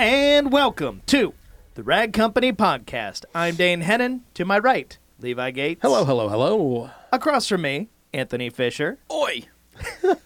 And welcome to the Rag Company Podcast. I'm Dane Hennen. To my right, Levi Gates. Hello, hello, hello. Across from me, Anthony Fisher. Oi!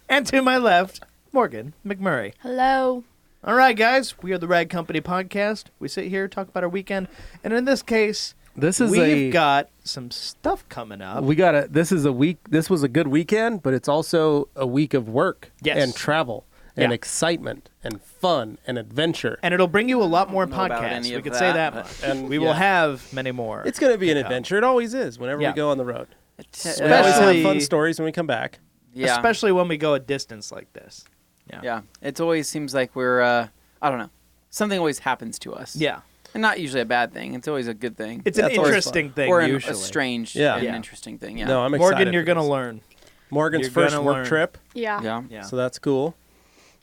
And to my left, Morgan McMurry. Hello. All right, guys, we are the Rag Company Podcast. We sit here, talk about our weekend, and in this case, we've got some stuff coming up. This was a good weekend, but it's also a week of work and travel and excitement and fun and adventure. And it'll bring you a lot more podcasts. We could say that much. And we will have many more. It's going to be an adventure. It always is whenever we go on the road. Especially, we always have fun stories when we come back. Yeah. Especially when we go a distance like this. Yeah. It always seems like we're, I don't know. Something always happens to us. Yeah. And not usually a bad thing. It's always a good thing. It's an interesting thing, or usually. a strange and interesting thing. Yeah. No, I'm excited. Morgan, you're going to learn. Morgan's first work trip. Yeah. So that's cool.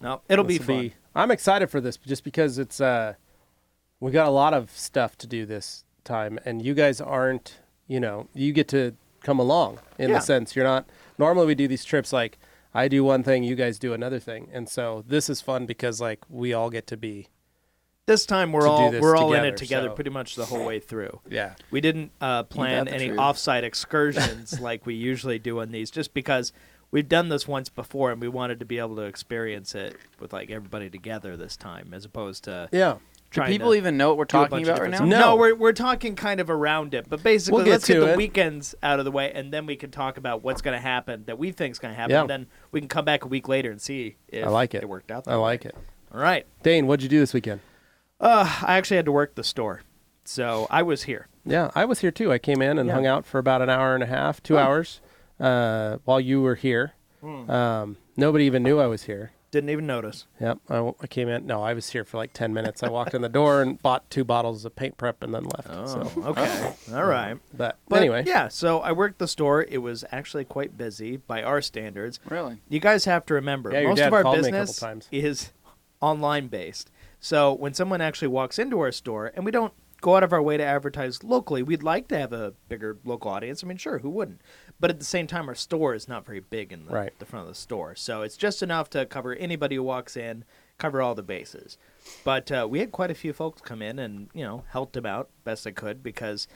No, it'll be fun. I'm excited for this just because it's we got a lot of stuff to do this time, and you guys aren't, you get to come along in the sense you're not. Normally we do these trips like I do one thing, you guys do another thing, and so this is fun because like we all get to be. This time we're all in it together so. pretty much the whole way through. Yeah. We didn't plan any off-site excursions like we usually do on these, just because we've done this once before and we wanted to be able to experience it with like everybody together this time, as opposed to Do people even know what we're talking about right now? No, we're talking kind of around it, but basically let's get the weekends out of the way, and then we can talk about what's going to happen that we think is going to happen. And then we can come back a week later and see if it worked out. I like it. All right, Dane, what'd you do this weekend? I actually had to work the store, so I was here. Yeah, I was here too. I came in and hung out for about an hour and a half, 2 hours, while you were here. Nobody even knew I was here. Didn't even notice. Yep, I came in. No, I was here for like 10 minutes. I walked in the door and bought 2 bottles of paint prep and then left. Okay. All right. But anyway. Yeah, so I worked the store. It was actually quite busy by our standards. Really? You guys have to remember, most of our business is online based. So when someone actually walks into our store, and we don't go out of our way to advertise locally, we'd like to have a bigger local audience. I mean, sure, who wouldn't? But at the same time, our store is not very big in the front of the store. So it's just enough to cover anybody who walks in, cover all the bases. But we had quite a few folks come in and, helped them out best I could, because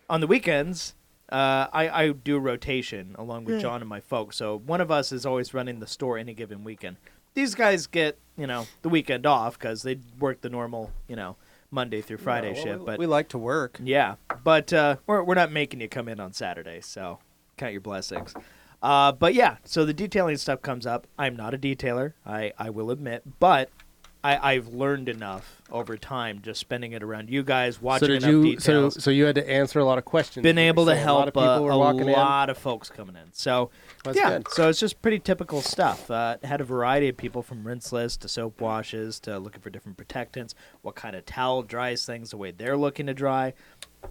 on the weekends, I do a rotation along with John and my folks. So one of us is always running the store any given weekend. These guys get, the weekend off because they work the normal, Monday through Friday shift. But we like to work. Yeah, but we're not making you come in on Saturday, so count your blessings. But yeah, so the detailing stuff comes up. I'm not a detailer, I will admit, but I've learned enough over time just spending it around you guys, watching enough details. So you had to answer a lot of questions. Been able to help a lot of folks coming in. So that's good. So it's just pretty typical stuff. Had a variety of people from rinseless to soap washes to looking for different protectants, what kind of towel dries things the way they're looking to dry.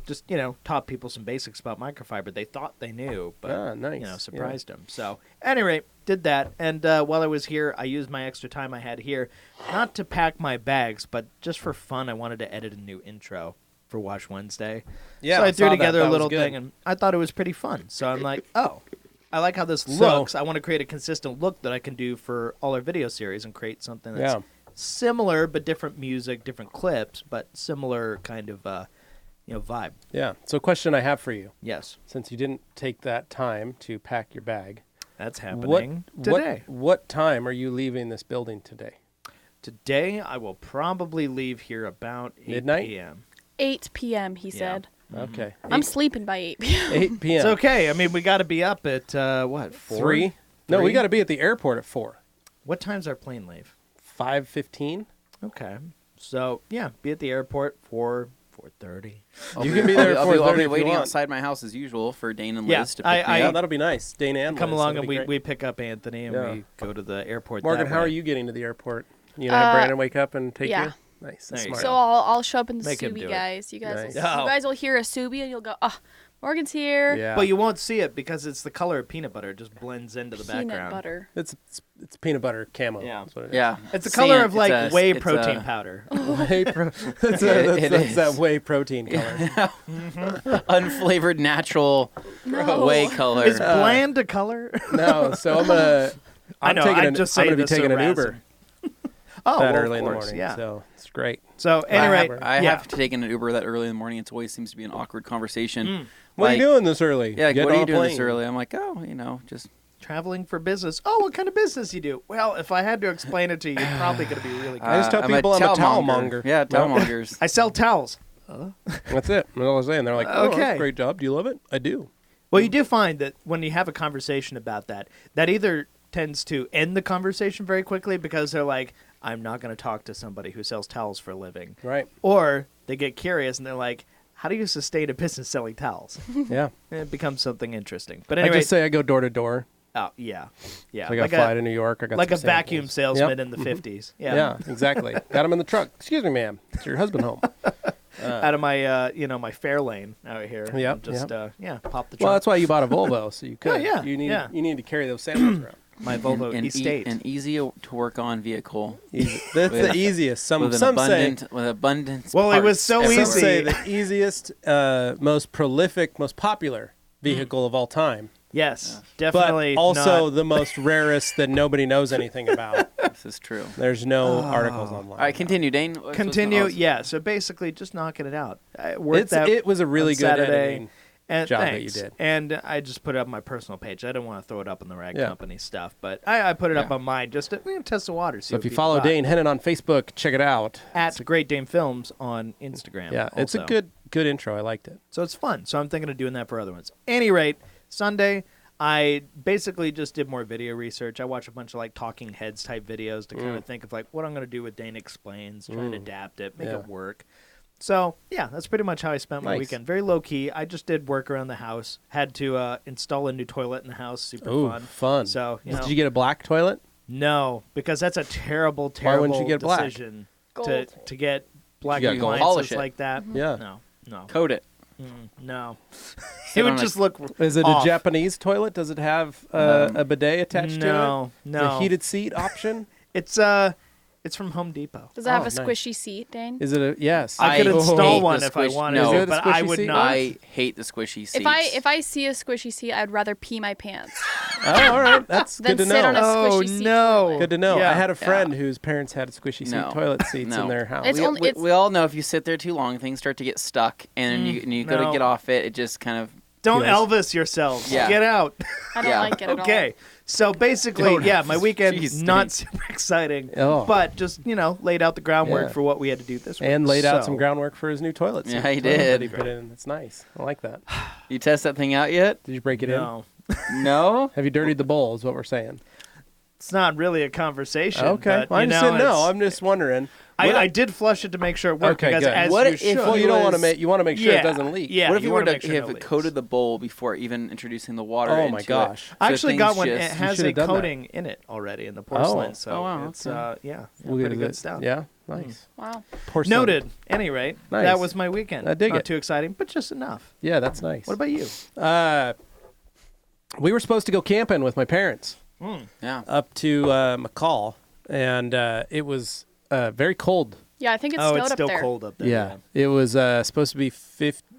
Just, taught people some basics about microfiber. They thought they knew, but, surprised them. So, at any rate, did that. And while I was here, I used my extra time I had here, not to pack my bags, but just for fun, I wanted to edit a new intro for Wash Wednesday. Yeah, so I threw together a little thing, and I thought it was pretty fun. So I'm like, I like how this looks. I want to create a consistent look that I can do for all our video series and create something that's similar, but different music, different clips, but similar kind of vibe. Yeah. So question I have for you. Yes. Since you didn't take that time to pack your bag. That's happening today. What time are you leaving this building today? Today, I will probably leave here about 8 midnight? p.m. 8 p.m., he said. Okay. I'm sleeping by 8 p.m. 8 p.m. It's okay. I mean, we got to be up at, 4? 3? No, we got to be at the airport at 4. What time's our plane leave? 5:15. Okay. So, yeah, be at the airport 4:30. You can be there at 4:30. I'll be waiting outside my house as usual for Dane and Liz to pick me up. Yeah, that'll be nice. Dane and Liz. Come along and we pick up Anthony and we go to the airport. Morgan, how are you getting to the airport? You have Brandon wake up and take you? Nice. That's smart. So I'll show up in the Make Subi, guys. You guys, Nice. you guys will hear a Subi and you'll go, Morgan's here. Yeah. But you won't see it because it's the color of peanut butter. It just blends into the Peanut background. Butter. It's peanut butter camo. Yeah. That's what it is. Yeah. It's the color of like whey protein powder. That's that whey protein color. Unflavored natural whey color. Is bland a color? No, so I'm gonna be taking an Uber. Oh, that well, early of in the course, morning. yeah. So it's great. So anyway, I yeah. have to take an Uber that early in the morning. It always seems to be an awkward conversation. What are you doing this early? Yeah, Get what are on you a doing this plane. early? I'm like, just Traveling for business. Oh, what kind of business you do? Well, if I had to explain it to you, you're probably going to be really good. I just tell people I'm a towelmonger. Yeah, towelmongers. I sell towels. That's it. That's all I was saying. They're like, oh, Okay. that's a great job. Do you love it? I do. Well, you do find that when you have a conversation about that, that either tends to end the conversation very quickly because they're like, I'm not going to talk to somebody who sells towels for a living. Right. Or they get curious and they're like, how do you sustain a business selling towels? Yeah. And it becomes something interesting. But I anyway, just say I go door to door. oh, yeah. Yeah. So I got to fly to New York. I got like some a vacuum samples. salesman Yep. in the 50s. Yeah, exactly. Got him in the truck. Excuse me, ma'am. Is your husband home? Out of my, my Fairlane out here. Yep, Just, pop the trunk. Well, that's why you bought a Volvo, so you could. Oh, yeah, You need yeah. you need to carry those samples around. my Volvo Estate. An easy to work on vehicle. Easy. That's the easiest. Some with abundance. Well, it was parts so some easy. say the easiest, most prolific, most popular vehicle of all time. Yes, But definitely. also not. the most rarest that nobody knows anything about. This is true. There's no articles online. All right, continue, Dane. Continue. Yeah, so basically just knocking it out. I worked that It was a really on good Saturday. editing And job thanks. that you did. And I just put it up on my personal page. I didn't want to throw it up on the Rag Yeah. Company stuff, but I put it up Yeah. on mine just to test the water. See So what if you people follow thought. Dane Hennen on Facebook, check it out. At Great Dane Films on Instagram. Yeah, it's a also. good intro. I liked it. So it's fun. So I'm thinking of doing that for other ones. Any rate, Sunday, I basically just did more video research. I watched a bunch of like talking heads type videos to kind of think of like what I'm going to do with Dane Explains, trying to adapt it, make Yeah. it work. So yeah, that's pretty much how I spent my Nice. weekend. Very low key. I just did work around the house. Had to install a new toilet in the house. Super Ooh, fun. fun. So Did you get a black toilet? No, because that's a terrible, Why terrible wouldn't you get black? decision Gold. to get black You gotta polish appliances it. like that. Yeah. No, Code it. no. Sit It would on a- just look. Is it off. a Japanese toilet? Does it have a bidet attached to it? No, Is no. there a heated seat option? It's from Home Depot. Does it have Oh, a nice. squishy seat, Dane? Is it a yes? I could I install hate one the if I squish- wanted, no. Is it a but I squishy would seat? not. I hate the squishy seats. If I see a squishy seat, I'd rather pee my pants. Oh, all right. That's Then good to sit know. on a squishy seat toilet. Good to know. Yeah. I had a friend whose parents had squishy seat No. toilet seats No. in their house. It's only- we all know if you sit there too long, things start to get stuck, and you go no. to get off it. It just kind of Don't Yes. Elvis yourselves. Yeah. Get out. I don't Yeah. like it at all. Okay. So basically, Don't yeah, Elvis. my weekend Jeez, not Dane. super exciting, Oh. but just laid out the groundwork Yeah. for what we had to do this week. and laid out So- some groundwork for his new toilet seat. Yeah, he toilet that did. he put in. It's nice. I like that. you test that thing out yet? Did you break it No, No. in? Have you dirtied the bowl? Is what we're saying. it's not really a conversation. Okay. but, Well, I you just know, didn't know. it's- I'm just wondering. I did flush it to make sure it worked Okay, because good. as What you if should. Well, you don't want to was- make. You want to make sure Yeah. it doesn't leak. Yeah. What if you were wanna to make sure no have leaks. coated the bowl before even introducing the water? Oh into my it? gosh. I So actually got things one. just- It has should've a done that. coating in it already in the porcelain. Oh. So Oh, wow, it's okay. We'll pretty get good it. stuff. Yeah. Nice. Wow. Porcelain. Noted. Any rate, Nice. that was my weekend. I dig Not it. too exciting, but just enough. Yeah, that's nice. What about you? We were supposed to go camping with my parents Yeah. up to McCall, and it was very cold. Yeah, I think it Oh, snowed it's up still there. cold up there. Yeah, it was supposed to be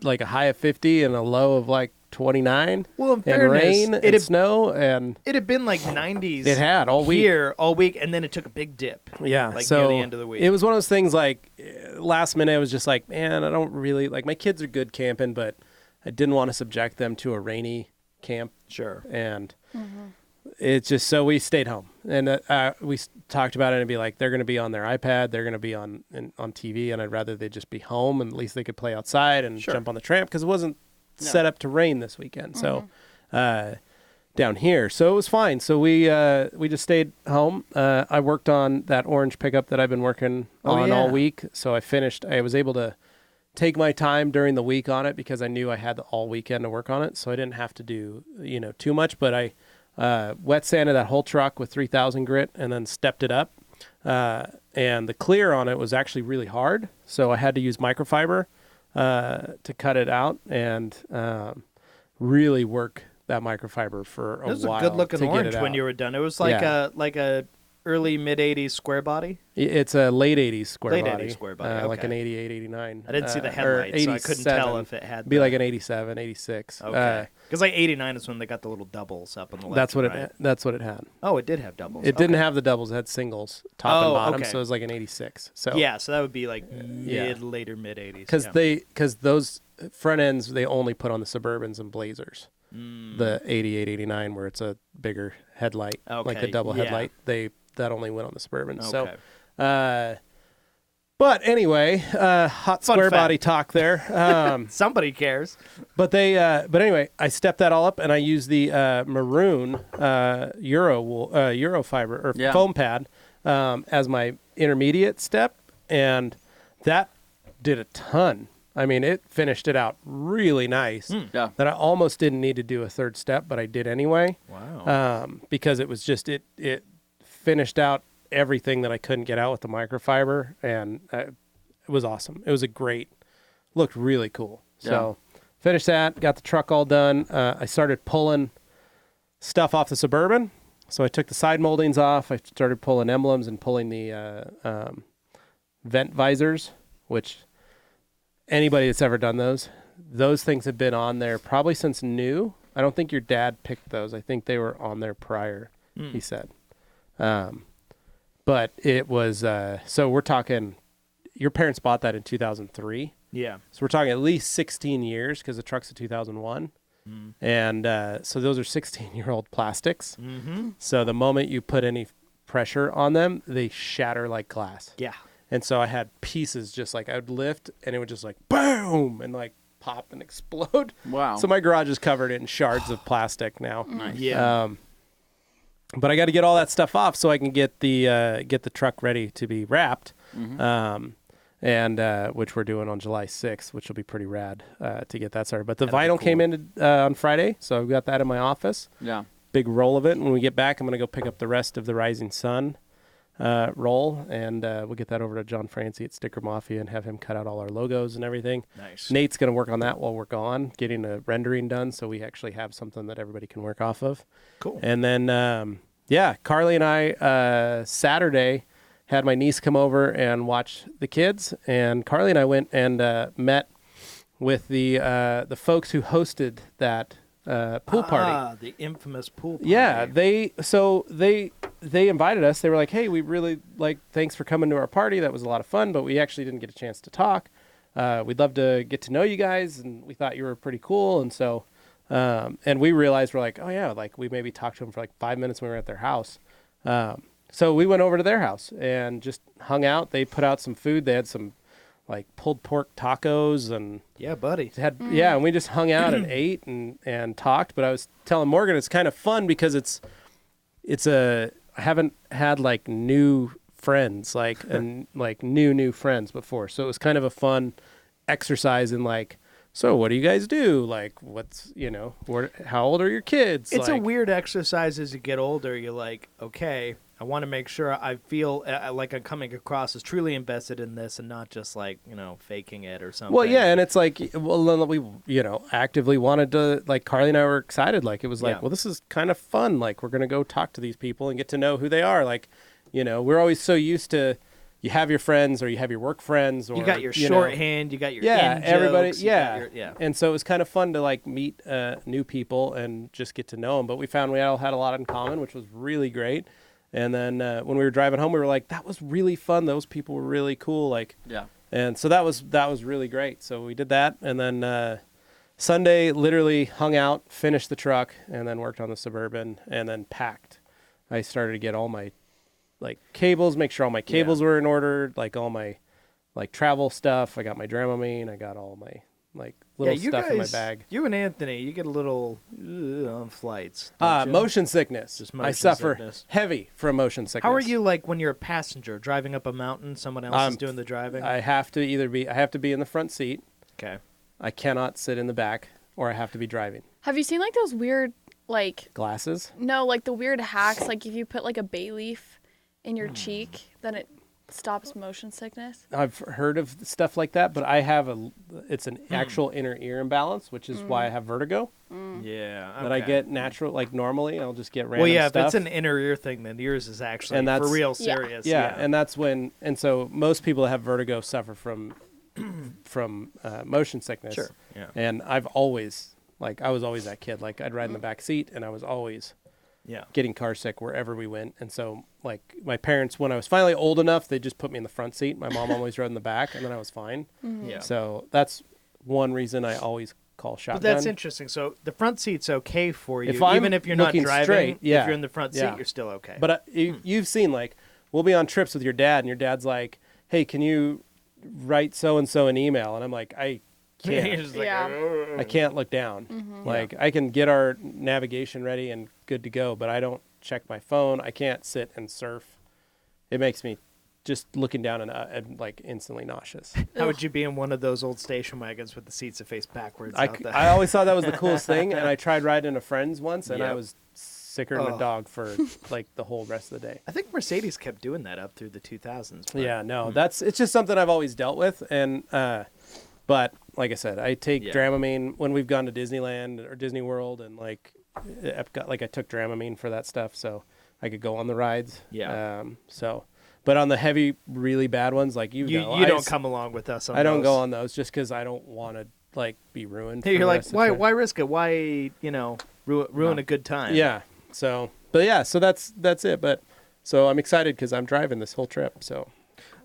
like a high of 50 and a low of like 29. Well, in and fairness, rain it and had- snow, and It had been like 90s. it had all week. Here all week, and then it took a big dip. Yeah, like so near the end of the week. it was one of those things like last minute I was just like, man, I don't really like my kids are good camping, but I didn't want to subject them to a rainy camp, Sure. and it's just so we stayed home, and we talked about it and be like, they're going to be on their iPad, they're going to be on TV, and I'd rather they just be home and at least they could play outside and Sure. jump on the tramp because it wasn't set up to rain this weekend. So down here, so it was fine. So we just stayed home. I worked on that orange pickup that I've been working on all yeah. week. So I was able to take my time during the week on it because I knew I had all weekend to work on it. So I didn't have to do too much, but I wet sanded that whole truck with 3000 grit and then stepped it up. And the clear on it was actually really hard. So I had to use microfiber to cut it out and really work that microfiber for a It was while. a good looking to get orange it when out. you were done. It was like Yeah. a early mid '80s square body. It's a late 80s square Late body. 80s square body, Like okay. an 88, 89. I didn't see the or headlights, so I couldn't tell 87. if it had. Be like an 87, 86. Okay. Because like '89 is when they got the little doubles up on the left. That's what and it. right. That's what it had. Oh, it did have doubles. It didn't Okay. have the doubles. It had singles, top and Oh, bottom. okay. So it was like an 86. So Yeah, so that would be like Yeah. later mid '80s. because those front ends they only put on the Suburbans and Blazers. The 88, 89 where it's a bigger headlight, like a Okay, double yeah. headlight. That only went on the Suburban. Okay. So, but anyway, hot square fact. body talk there. Somebody cares. But anyway, I stepped that all up and I used the maroon Euro fiber or Yeah. foam pad as my intermediate step, and that did a ton. I mean, it finished it out really nice. Yeah. That I almost didn't need to do a third step, but I did anyway. Wow. Because it was just it finished out everything that I couldn't get out with the microfiber, and it was awesome. It was looked really cool. So finished that, got the truck all done. I started pulling stuff off the Suburban. So I took the side moldings off. I started pulling emblems and pulling the vent visors, which anybody that's ever done those things have been on there probably since new. I don't think your dad picked those. I think they were on there prior, he said. But it was, so we're talking, your parents bought that in 2003. Yeah. So we're talking at least 16 years because the truck's a 2001. And so those are 16-year-old plastics. Mm-hmm. So the moment you put any pressure on them, they shatter like glass. Yeah. And so I had pieces just like I would lift and it would just like boom and like pop and explode. Wow. So my garage is covered in shards of plastic now. Nice. Yeah. But I got to get all that stuff off so I can get the truck ready to be wrapped. And which we're doing on July 6th, which will be pretty rad to get that started. But the That'll be vinyl cool. came in on Friday, so I've got that in my office. Yeah. Big roll of it. And when we get back, I'm going to go pick up the rest of the Rising Sun roll, and we'll get that over to John Francie at Sticker Mafia and have him cut out all our logos and everything. Nice. Nate's going to work on that while we're gone, getting a rendering done so we actually have something that everybody can work off of. Cool. And then, Carly and I, Saturday, had my niece come over and watch the kids, and Carly and I went and met with the folks who hosted that pool party. The infamous pool party. Yeah, they invited us. They were like, "Hey, we really thanks for coming to our party. That was a lot of fun, but we actually didn't get a chance to talk. We'd love to get to know you guys, and we thought you were pretty cool." And so, and we realized we're like, "Oh yeah," like we maybe talked to them for like 5 minutes when we were at their house. So we went over to their house and just hung out. They put out some food. They had some like pulled pork tacos and Yeah, buddy. and we just hung out and ate and talked. But I was telling Morgan it's kind of fun because I haven't had like new friends and new friends before. So it was kind of a fun exercise in like, so what do you guys do? Like, what's, how old are your kids? It's a Like, weird exercise as you get older. You're like, okay, I want to make sure I feel like I'm coming across as truly invested in this and not just like, faking it or something. well, yeah, and it's like, well, then we, actively wanted to, like, Carly and I were excited. Like, it was like, Yeah. well, this is kind of fun. Like, we're going to go talk to these people and get to know who they are. Like, we're always so used to, you have your friends or you have your work friends. Or You got your know. shorthand, you got your Yeah, in everybody, jokes, you got yeah. your- And so it was kind of fun to, like, meet new people and just get to know them. But we found we all had a lot in common, which was really great. And then when we were driving home, we were like, that was really fun. Those people were really cool. Like, Yeah. and so that was really great. So we did that. And then Sunday, literally hung out, finished the truck, and then worked on the Suburban and then packed. I started to get all my like cables, make sure all my cables were in order, like all my like travel stuff. I got my Dramamine. I got all my like little you stuff guys, in my bag. You and Anthony, you get a little on flights. don't you? Motion sickness. Just I motion suffer sickness. heavy from motion sickness. How are you like when you're a passenger driving up a mountain? Someone else is doing the driving. I have to be in the front seat. Okay. I cannot sit in the back, or I have to be driving. Have you seen like those weird like Glasses. no like the weird hacks like if you put like a bay leaf in your cheek then it Stops motion sickness. I've heard of stuff like that, but I have it's an actual inner ear imbalance, which is why I have vertigo. Yeah. That I okay. get natural, like normally I'll just get random Well, yeah, stuff. if it's an inner ear thing, then yours is actually And for that's- real Yeah. serious. yeah, and that's when, and so most people that have vertigo suffer from motion sickness. Sure. Yeah. And I've always, like, I was always that kid. Like, I'd ride in the back seat, and I was always Yeah. getting car sick wherever we went. And so, like, my parents, when I was finally old enough, they just put me in the front seat. My mom always rode in the back, and then I was fine. Yeah. So that's one reason I always call shotgun. But that's interesting. So the front seat's okay for you, If I'm even if you're not looking driving. straight, yeah, If you're in the front seat, yeah. you're still okay. But you've seen, like, we'll be on trips with your dad, and your dad's like, hey, can you write so-and-so an email? And I'm like, I You're can't. just like, Yeah. I can't look down. Like, I can get our navigation ready and good to go, but I don't check my phone. I can't sit and surf. It makes me just looking down and like instantly nauseous. How would you be in one of those old station wagons with the seats that face backwards? out there? I always thought that was the coolest thing, and I tried riding in a friend's once, and I Yep. was sicker than a Oh. dog for like the whole rest of the day. I think Mercedes kept doing that up through the 2000s. but- Yeah, no, it's just something I've always dealt with, and but like I said, I take Yeah. Dramamine when we've gone to Disneyland or Disney World, and like Epcot, like I took Dramamine for that stuff, so I could go on the rides. Yeah. But on the heavy, really bad ones, like You I don't come along with us on I don't those. go on those just because I don't want to like be ruined. Hey, for you're the like, rest of the why trip. why risk it? Why, ruin a good time? Yeah. So, but yeah, so that's it. But so I'm excited because I'm driving this whole trip. So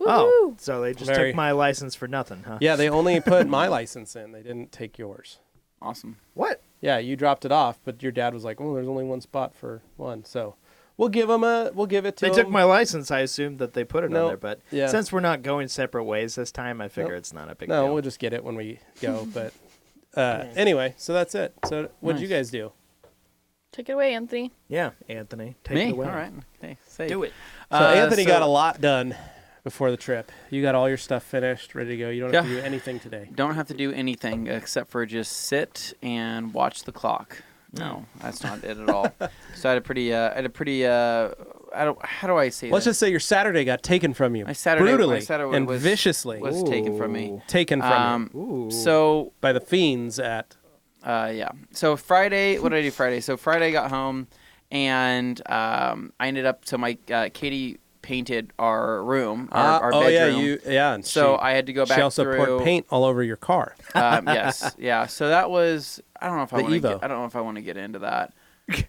Oh, so they just Very- took my license for nothing, huh? yeah, they only put my license in. They didn't take yours. Awesome. What? Yeah, you dropped it off, but your dad was like, "Oh, there's only one spot for one." So we'll give it to They him. took my license. I assumed that they put it No, on there, but yeah. since we're not going separate ways this time, I figure Nope. it's not a big No, deal. we'll just get it when we go. But anyway, so that's it. So what did you Nice. guys do? Take it away, Anthony. Yeah, Anthony, take Me? it away. All right. Okay. Say. Do it. So Anthony got a lot done before the trip. You got all your stuff finished, ready to go. You don't have to Yeah. do anything today. Don't have to do anything except for just sit and watch the clock. No, that's not it at all. So I had a pretty, how do I say Let's this? just say your Saturday got taken from you. My Saturday- brutally my Saturday and was- viciously was taken from me. taken from you Ooh. So by the fiends at. yeah. So Friday, what did I do Friday? So Friday I got home, and I ended up. So my Katie painted our room, our bedroom. And So I had to go back she also through. poured paint all over your car. Yes, yeah. So that was. I don't know if I The want to. Evo. I don't know if I want to get into that.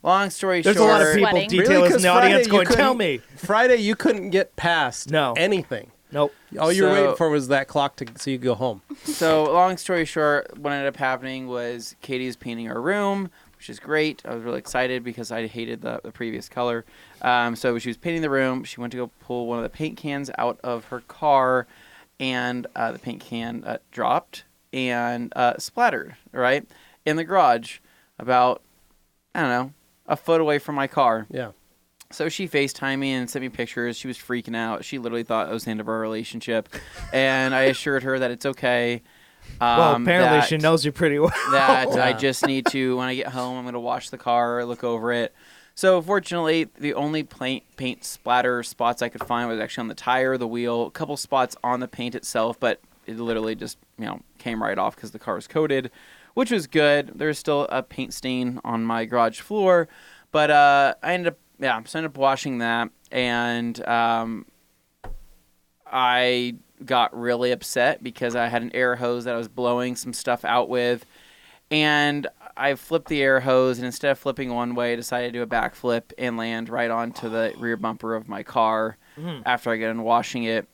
Long story There's short, a lot of people, Sweating. detailers Really? in 'Cause the audience Friday you going, tell couldn't- me. Friday you couldn't get past No. anything. Nope. All you were So- waiting for was that clock so you could go home. So long story short, what ended up happening was Katie's painting our room, which is great. I was really excited because I hated the previous color. So she was painting the room. She went to go pull one of the paint cans out of her car, and the paint can dropped and splattered right in the garage about, I don't know, a foot away from my car. Yeah. So she FaceTimed me and sent me pictures. She was freaking out. She literally thought it was the end of our relationship. And I assured her that it's okay. Well, apparently that- she knows you pretty well. that I Yeah. just need to, when I get home, I'm going to wash the car, look over it. So fortunately, the only paint splatter spots I could find was actually on the tire, the wheel, a couple spots on the paint itself, but it literally just, came right off because the car was coated, which was good. There's still a paint stain on my garage floor, but I ended up washing that, and I got really upset because I had an air hose that I was blowing some stuff out with, and I flipped the air hose, and instead of flipping one way, I decided to do a backflip and land right onto the rear bumper of my car after I got done washing it.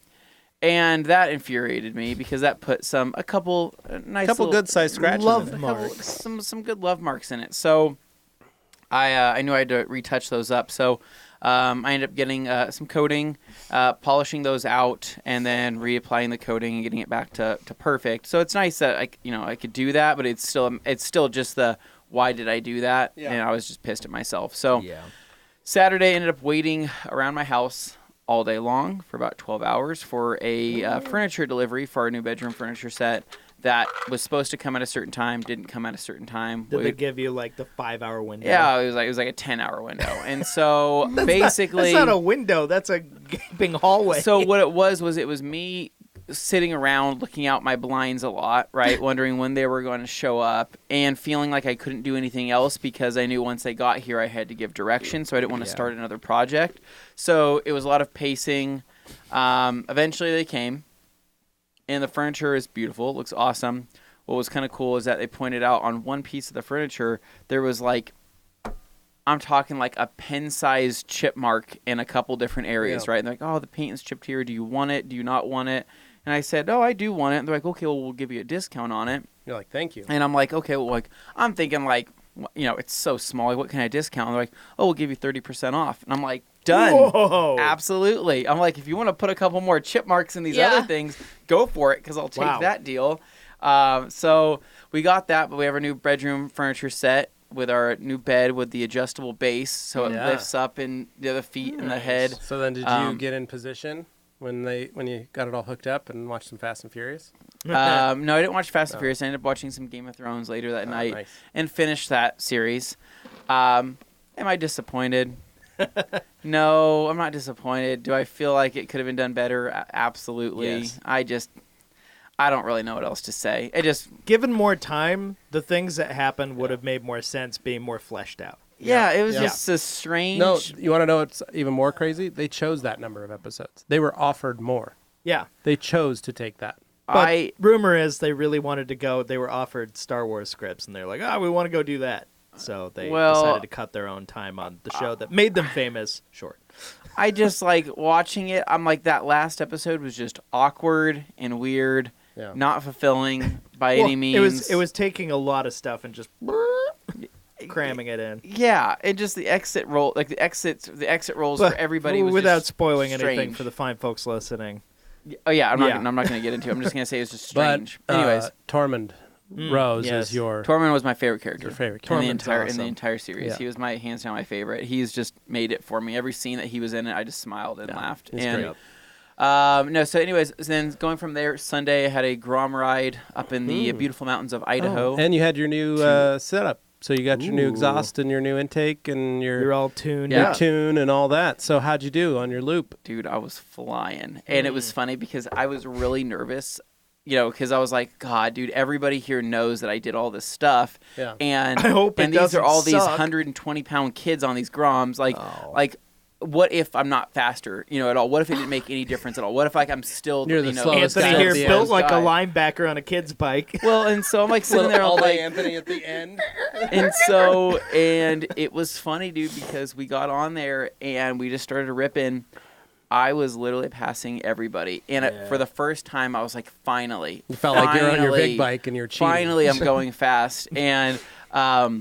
And that infuriated me because that put a couple nice little good sized scratches. love in it. marks. some good love marks in it. So I knew I had to retouch those up. So I ended up getting some coating, polishing those out, and then reapplying the coating and getting it back to perfect. So it's nice that I could do that, but it's still just the why did I do that? Yeah. And I was just pissed at myself. So Yeah. Saturday ended up waiting around my house all day long for about 12 hours for a furniture delivery for our new bedroom furniture set that was supposed to come at a certain time, didn't come at a certain time. Did they give you like the 5-hour window? Yeah, it was like a 10-hour window. And so basically that's not a window, that's a gaping hallway. So what it was me sitting around looking out my blinds a lot, right? Wondering when they were going to show up and feeling like I couldn't do anything else because I knew once they got here I had to give direction, so I didn't want to start another project. So it was a lot of pacing. Eventually they came, and the furniture is beautiful. It looks awesome. What was kind of cool is that they pointed out on one piece of the furniture there was like, I'm talking like a pen-sized chip mark in a couple different areas, right? And they're like, oh, the paint is chipped here. Do you want it? Do you not want it? And I said, oh, I do want it. And they're like, okay, well, we'll give you a discount on it. You're like, thank you. And I'm like, okay, well, like, I'm thinking like, it's so small. Like, what can I discount? And they're like, oh, we'll give you 30% off. And I'm like, done. Whoa. Absolutely. I'm like, if you want to put a couple more chip marks in these other things, go for it, because I'll take that deal. So we got that, but we have our new bedroom furniture set with our new bed with the adjustable base, so it lifts up in the other feet and the head. So then did you get in position when you got it all hooked up and watched some Fast and Furious? No, I didn't watch Fast and Furious. I ended up watching some Game of Thrones later that night and finished that series. Am I disappointed? No, I'm not disappointed. Do I feel like it could have been done better? Absolutely. Yes. I don't really know what else to say. Given more time, the things that happened would have made more sense being more fleshed out. Yeah, it was just a strange... No, you want to know what's even more crazy? They chose that number of episodes. They were offered more. Yeah. They chose to take that. But rumor is they really wanted to go... They were offered Star Wars scripts, and they're like, we want to go do that. So they decided to cut their own time on the show that made them famous short. I just like watching it. I'm like, that last episode was just awkward and weird. Yeah. Not fulfilling by any means. It was taking a lot of stuff and just cramming it in. Yeah, and just the exit roll, like the exit rolls for everybody was without just spoiling strange. anything for the fine folks listening. Oh yeah, I'm not going to get into it. I'm just going to say it was just strange. But, anyways, Tormund Rose is your... Tormund was my favorite character. Your favorite character. In the entire series. Yeah. He was hands down my favorite. He's just made it for me. Every scene that he was in it, I just smiled and laughed. He's great. So anyways, then going from there, Sunday I had a Grom ride up in the beautiful mountains of Idaho. And you had your new setup. So you got your new exhaust and your new intake and you're all tuned. Your tune and all that. So how'd you do on your loop? Dude, I was flying. And it was funny because I was really nervous, because I was like, God, dude, everybody here knows that I did all this stuff. Yeah. And I hope these are all these 120-pound kids on these Groms. Like, what if I'm not faster, at all? What if it didn't make any difference at all? What if I'm still, Anthony here built like a linebacker on a kid's bike. Well, and so I'm like sitting there, all day Anthony at the end. And it was funny, dude, because we got on there and we just started ripping. I was literally passing everybody, and for the first time, I was like, finally. You felt like you're on your big bike and you're cheating. Finally, I'm going fast, and I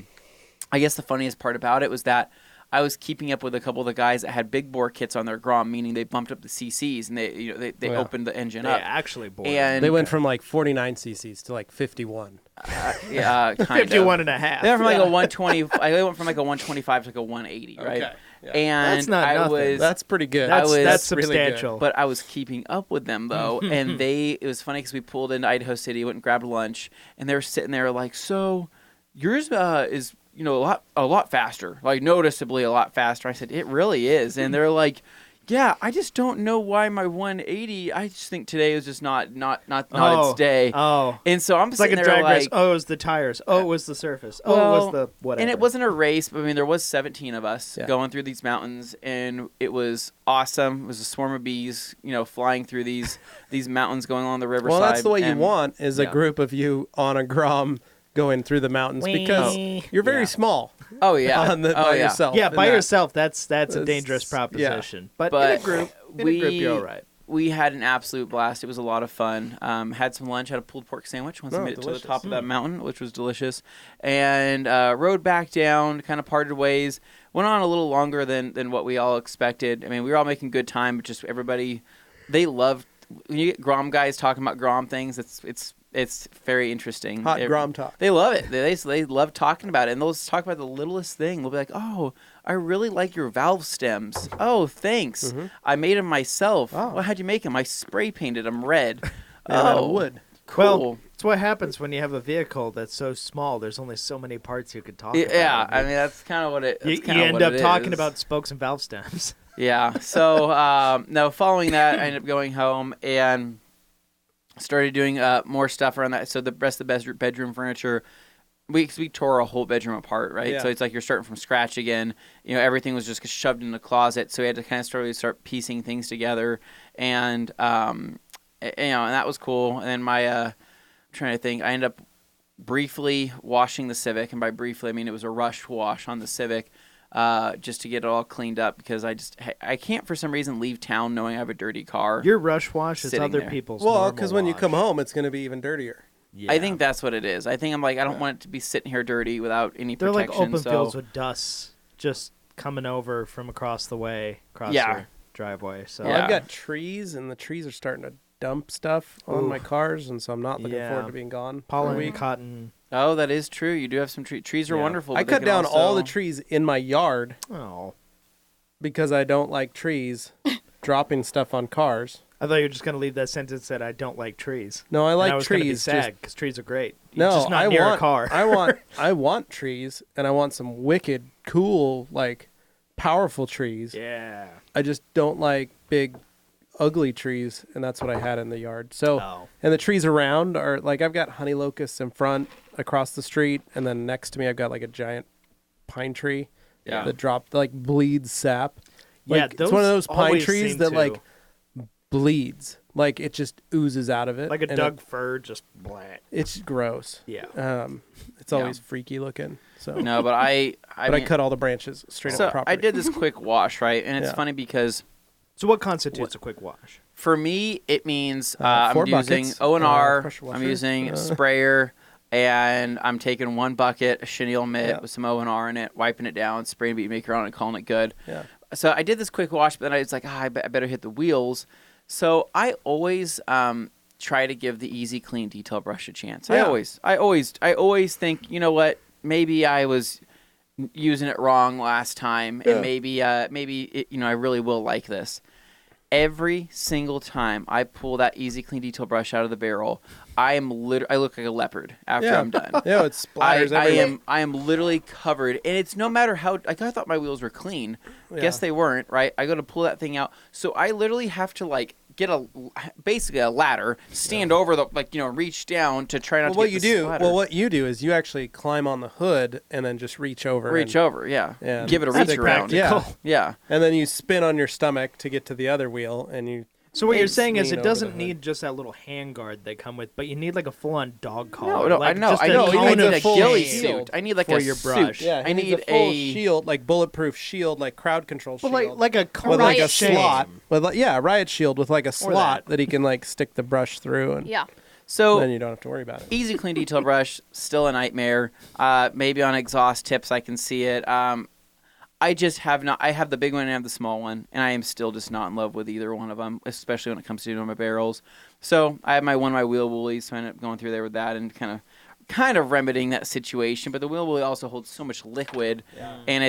guess the funniest part about it was that I was keeping up with a couple of the guys that had big bore kits on their Grom, meaning they bumped up the CCs and they opened the engine up. They actually bored. And they went from like 49 CCs to like 51. Yeah, kind 51 and a half. They went from like a 120. I went from like a 125 to like a 180, right? Okay. Yeah. And that's not nothing. That's pretty good. That's substantial. Really good. But I was keeping up with them though, and it was funny because we pulled into Idaho City, went and grabbed lunch, and they were sitting there like, so yours is a lot faster, like noticeably a lot faster. I said, it really is. And they're like, yeah, I just don't know why my 180, I just think today was just not its day. Oh. And so I'm sitting like a there drag race. Oh, it was the tires. Oh, it was the surface. Oh, it was the whatever. And it wasn't a race, but I mean, there was 17 of us going through these mountains, and it was awesome. It was a swarm of bees, flying through these mountains going along the riverside. Well, that's the way you want, is a group of you on a Grom going through the mountains because you're very small. Oh yeah, by yourself. Yeah, by yourself. That's a dangerous proposition. Yeah. But in a group, you're all right. We had an absolute blast. It was a lot of fun. Had some lunch. Had a pulled pork sandwich once I made it to the top of that mountain, which was delicious. And rode back down. Kind of parted ways. Went on a little longer than what we all expected. I mean, we were all making good time, but just everybody, they loved. When you get Grom guys talking about Grom things, it's very interesting. Hot Grom talk. They love it. They love talking about it, and they'll just talk about the littlest thing. They'll be like, "Oh, I really like your valve stems. Oh, thanks. I made them myself. Oh. Well, how'd you make them? I spray painted them red. Out of wood. Cool. Well, it's what happens when you have a vehicle that's so small. There's only so many parts you could talk about. Yeah, I mean that's kind of what it. You end up talking about spokes and valve stems. Yeah. So no, following that, I ended up going home and started doing more stuff around that. So the rest of the bedroom furniture, we tore a whole bedroom apart, right? Yeah. So it's like you're starting from scratch again. You know, everything was just shoved in the closet. So we had to kind of start piecing things together, and and that was cool. And then I'm trying to think, I ended up briefly washing the Civic, and by briefly I mean it was a rush wash on the Civic, just to get it all cleaned up because I can't for some reason leave town knowing I have a dirty car. Your rush wash is Sitting other there. people's. Well, because when you wash. come home, it's going to be even dirtier. Yeah. I think that's what it is. I think I'm like, I don't want it to be sitting here dirty without any they're protection. like open so fields with dust just coming over from across the way, across your driveway. So Well, Yeah. I've got trees, and the trees are starting to dump stuff on Ooh. my cars, and so I'm not looking Yeah. forward to being gone for a pollen, week. cotton. Oh, that is true. You do have some trees. Trees are Yeah. wonderful. I but they cut can down all the also- trees in my yard Oh, because I don't like trees dropping stuff on cars. I thought you were just gonna leave that sentence that I don't like trees. No, I And like I was gonna be trees. sad because trees are great. No, just not I near want a car. I want trees, and I want some wicked, cool, like powerful trees. Yeah. I just don't like big, ugly trees, and that's what I had in the yard. So, Oh. and the trees around are like I've got honey locusts in front, across the street, and then next to me I've got like a giant pine tree Yeah. that dropped like bleeds sap. Yeah, Like, it's one of those pine always trees seem that to. like bleeds, like it just oozes out of it, like a and Doug fir, just black. It's gross. Yeah. It's always freaky looking. So, No, but I but I cut all the branches straight So off the property. I did this quick wash, right? And it's Yeah. funny because So what constitutes a quick wash? for me it means 4 I'm using buckets, O&R, pressure I'm washer, using sprayer, and I'm taking 1 bucket, a chenille mitt Yeah. with some O&R in it, wiping it down, spraying beat maker on it, calling it good. Yeah. So I did this quick wash, but then I was like, I better hit the wheels. So I always try to give the easy clean detail brush a chance. Yeah. I always think, you know what, maybe I was using it wrong last time, Yeah. and maybe I really will like this. Every single time I pull that easy clean detail brush out of the barrel, I look like a leopard after I'm done. Yeah, it splatters everywhere. I am literally covered, and it's no matter how. Like I thought my wheels were clean. Yeah. Guess they weren't. Right. I go to pull that thing out, so I literally have to like get basically a ladder, stand over the reach down to try not to what get you the do, splatter. well, what you do is you actually climb on the hood and then just reach over. reach and, over, yeah. Yeah. Give it a That's reach around. practical. Yeah. And then you spin on your stomach to get to the other wheel, and you. So what you're It's saying is lean it over the doesn't hood. need just that little hand guard they come with, but you need like a full-on dog collar. No, like I know. just I a know. you I cone need of a full ghillie shield suit. I need like for a your suit. brush. Yeah, I need a full shield, like bulletproof shield, like crowd control But shield. like a cone with like a riot shield. slot, with a riot shield with like a slot that. that he can like stick the brush through, and Yeah. So then you don't have to worry about it. easy clean detail brush, still a nightmare. Maybe on exhaust tips I can see it. I just have not. I have the big one and I have the small one, and I am still just not in love with either one of them, especially when it comes to doing my barrels. So I have my wheel woolies, so I ended up going through there with that and kind of remedying that situation. But the wheel woolly also holds so much liquid, and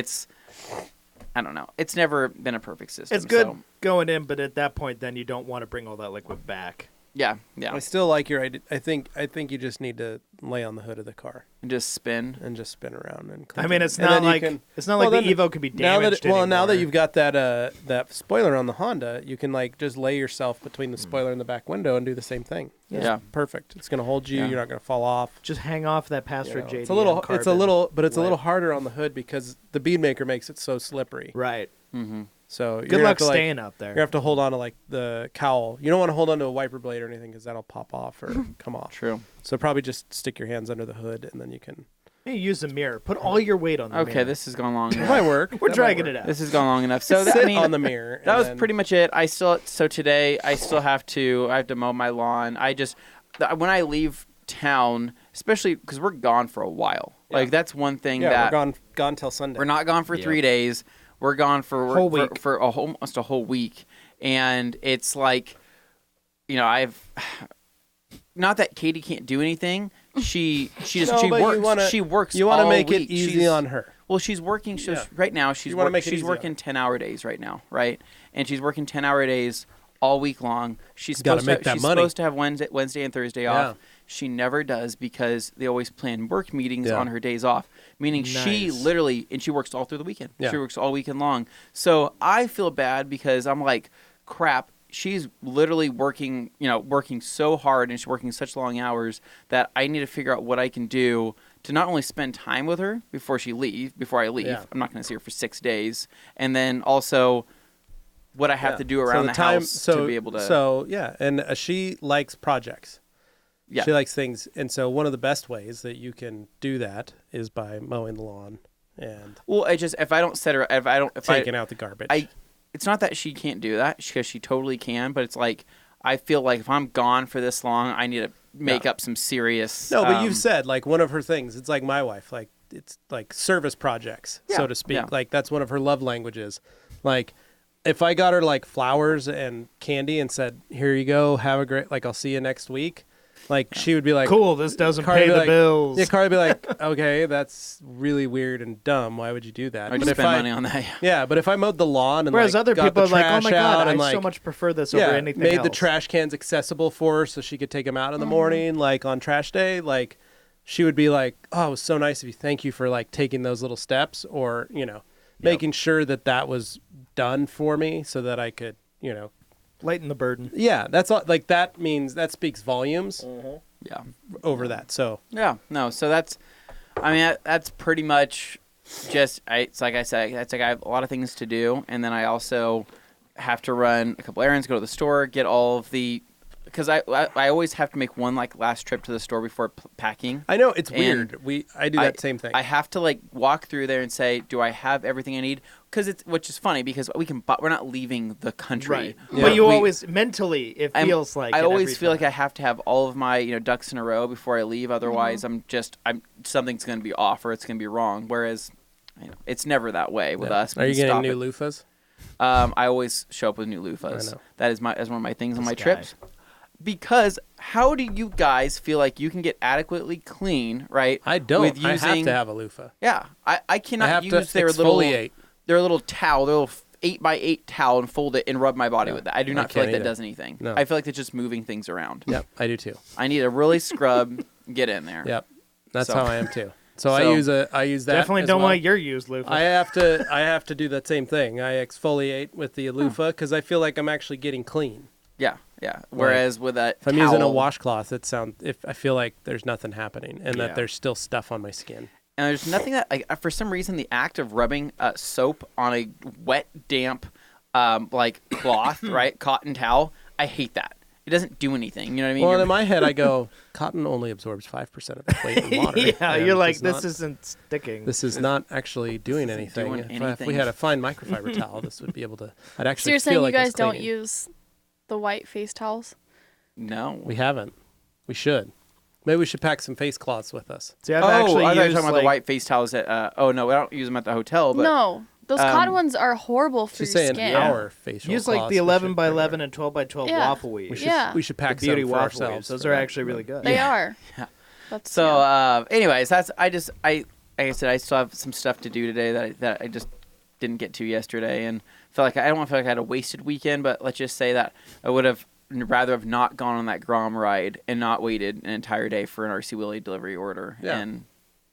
I don't know. It's never been a perfect system. It's good So, going in, but at that point, then you don't want to bring all that liquid back. yeah. I still like your idea. I think you just need to lay on the hood of the car And just spin. and just spin around and. Clean I mean, it. it's And not then you like can- it's not well, like the then- Evo could be now damaged. that now that anymore. you've got that spoiler on the Honda, you can like just lay yourself between the spoiler and the back window and do the same thing. It's Yeah. perfect. It's gonna hold you. Yeah. You're not gonna fall off. just hang off that pastor You know, JDM it's a little, carbon. but it's a little lip. harder on the hood because the bead maker makes it so slippery. Right. Mm-hmm. So Good you're luck gonna have to, like, staying up there. You have to hold on to like the cowl. You don't want to hold on to a wiper blade or anything because that'll pop off or come off. True. So probably just stick your hands under the hood and then you can. Hey, use the mirror. Put all your weight on the mirror. Okay, this has gone long It enough. might work. We're That might dragging work. it out. This has gone long enough. So Sit on the mirror. That and was then- pretty much it. So today I still have to mow my lawn. When I leave town, especially because we're gone for a while. Yeah. Like that's one thing Yeah, that we're gone till Sunday. we're not gone for Yep. 3 days. We're gone for Whole week. for almost a whole week, and it's like, I've not that Katie can't do anything. She just No, she but you works. wanna- She works. You want to all make it week. easy She's- on her. Well, she's working. Yeah. Right now, she's You wanna make it she's easy on working 10-hour days right now, right? And she's working 10-hour days all week long. She's Gotta supposed make to. that She's money. supposed to have Wednesday and Thursday off. She never does because they always plan work meetings on her days off. Meaning she literally, and she works all through the weekend. Yeah. She works all weekend long. So I feel bad because I'm like, crap. She's literally working so hard and she's working such long hours that I need to figure out what I can do to not only spend time with her before I leave. Yeah. I'm not going to see her for 6 days. And then also what I have to do around the house to be able to. So, yeah. And she likes projects. Yeah. She likes things. And so one of the best ways that you can do that is by mowing the lawn and Well, if I don't set her, taking out the garbage. It's not that she can't do that because she totally can, but it's like I feel like if I'm gone for this long, I need to make up some serious. No, but you've said like one of her things. It's like my wife, like it's like service projects, so to speak. Yeah. Like that's one of her love languages. Like if I got her like flowers and candy and said, "Here you go, have a great," like I'll see you next week. Like she would be like, cool, this doesn't Cardi pay would the be like, bills. Yeah, Cardi would be like, okay, that's really weird and dumb. Why would you do that? I would spend money on that. Yeah, but if I mowed the lawn and whereas like, other got people are the like, oh trash my god, out I and, like, so much prefer this over anything made else. the trash cans accessible for her so she could take them out in the morning, like on trash day, like she would be like, oh, it was so nice of you. Thank you for like taking those little steps or, making sure that was done for me so that I could, lighten the burden. Yeah, that's all. Like that means that speaks volumes. Yeah. Over that. So yeah, no. So that's pretty much just. It's like I said. It's like I have a lot of things to do, and then I also have to run a couple errands, go to the store, get all of the. Because I always have to make one like last trip to the store before packing. I know it's And weird. I do that same thing. I have to like walk through there and say, do I have everything I need? Which is funny because we're not leaving the country. Right. Yeah. But you always mentally it feels like I it always every feel like time. I have to have all of my ducks in a row before I leave. Otherwise, I'm something's going to be off or it's going to be wrong. Whereas, it's never that way with us. Are you getting new loofahs? I always show up with new loofahs. I know. That is one of my things on my guy. trips. Because how do you guys feel like you can get adequately clean, right? I don't. With I have using, to have a loofah. Yeah, I cannot I have use to their exfoliate. little towel, their little 8x8 towel, and fold it and rub my body with that. I do not feel like can't that either. does anything. No. I feel like it's just moving things around. Yep, I do too. I need to really scrub, get in there. Yep, that's So- how I am too. So I So- use that. Definitely as don't well. want your used loofah. I have to do that same thing. I exfoliate with the loofah because I feel like I'm actually getting clean. Yeah. Whereas with that If I'm using a towel- washcloth, if I feel like there's nothing happening and Yeah. that there's still stuff on my skin. And there's nothing that, like, for some reason, the act of rubbing soap on a wet, damp, like cloth, right, cotton towel, I hate that. It doesn't do anything. You know what I mean? Well, in my head, I go, cotton only absorbs 5% of its weight in water. yeah, and you're like, does this not- isn't sticking. This is not actually doing anything. doing If we anything. had a fine microfiber towel, this would be able to. I'd actually So you're feel saying like you it's guys don't cleaning. use the white face towels? No. We haven't. We should. Maybe we should pack some face cloths with us. See, I've I actually thought you were used talking about like, the white face towels at, oh, no, I don't use them at the hotel, but. No, those cotton ones are horrible for She's your saying skin. our facial use like cloths. the We 11 should by bring 11 our- and 12 by 12 Yeah. waffle weaves. We should, Yeah. we should The pack beauty some for waffle ourselves. weaves. Those for are that. actually really good. They are. Yeah. That's So, yeah. anyways, like I said, I still have some stuff to do today that I just didn't get to yesterday, and I don't want to feel like I had a wasted weekend, but let's just say that I would have rather have not gone on that Grom ride and not waited an entire day for an RC Willie delivery order, Yeah. and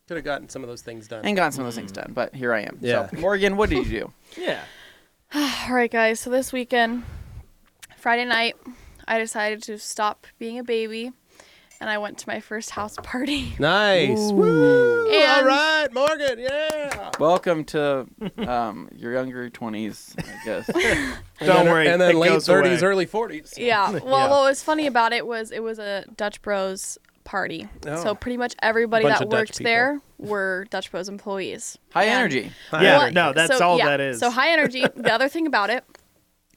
Could have gotten some of those things done. gotten some of those things done. But here I am. Yeah. So, Morgan, what did you do? Yeah. All right, guys. So this weekend, Friday night, I decided to stop being a baby, and I went to my first house party. Nice. Woo! All And- right, Morgan. Yeah. Welcome to your younger 20s, I guess. Don't worry. And then it late goes 30s, away. early 40s. Yeah. Well, Yeah. what was funny about it was a Dutch Bros party. Oh. So pretty much everybody Bunch that of Dutch worked there were Dutch Bros employees. High And- energy. Yeah, Well, no, that's so, all yeah, that is. So high energy. The other thing about it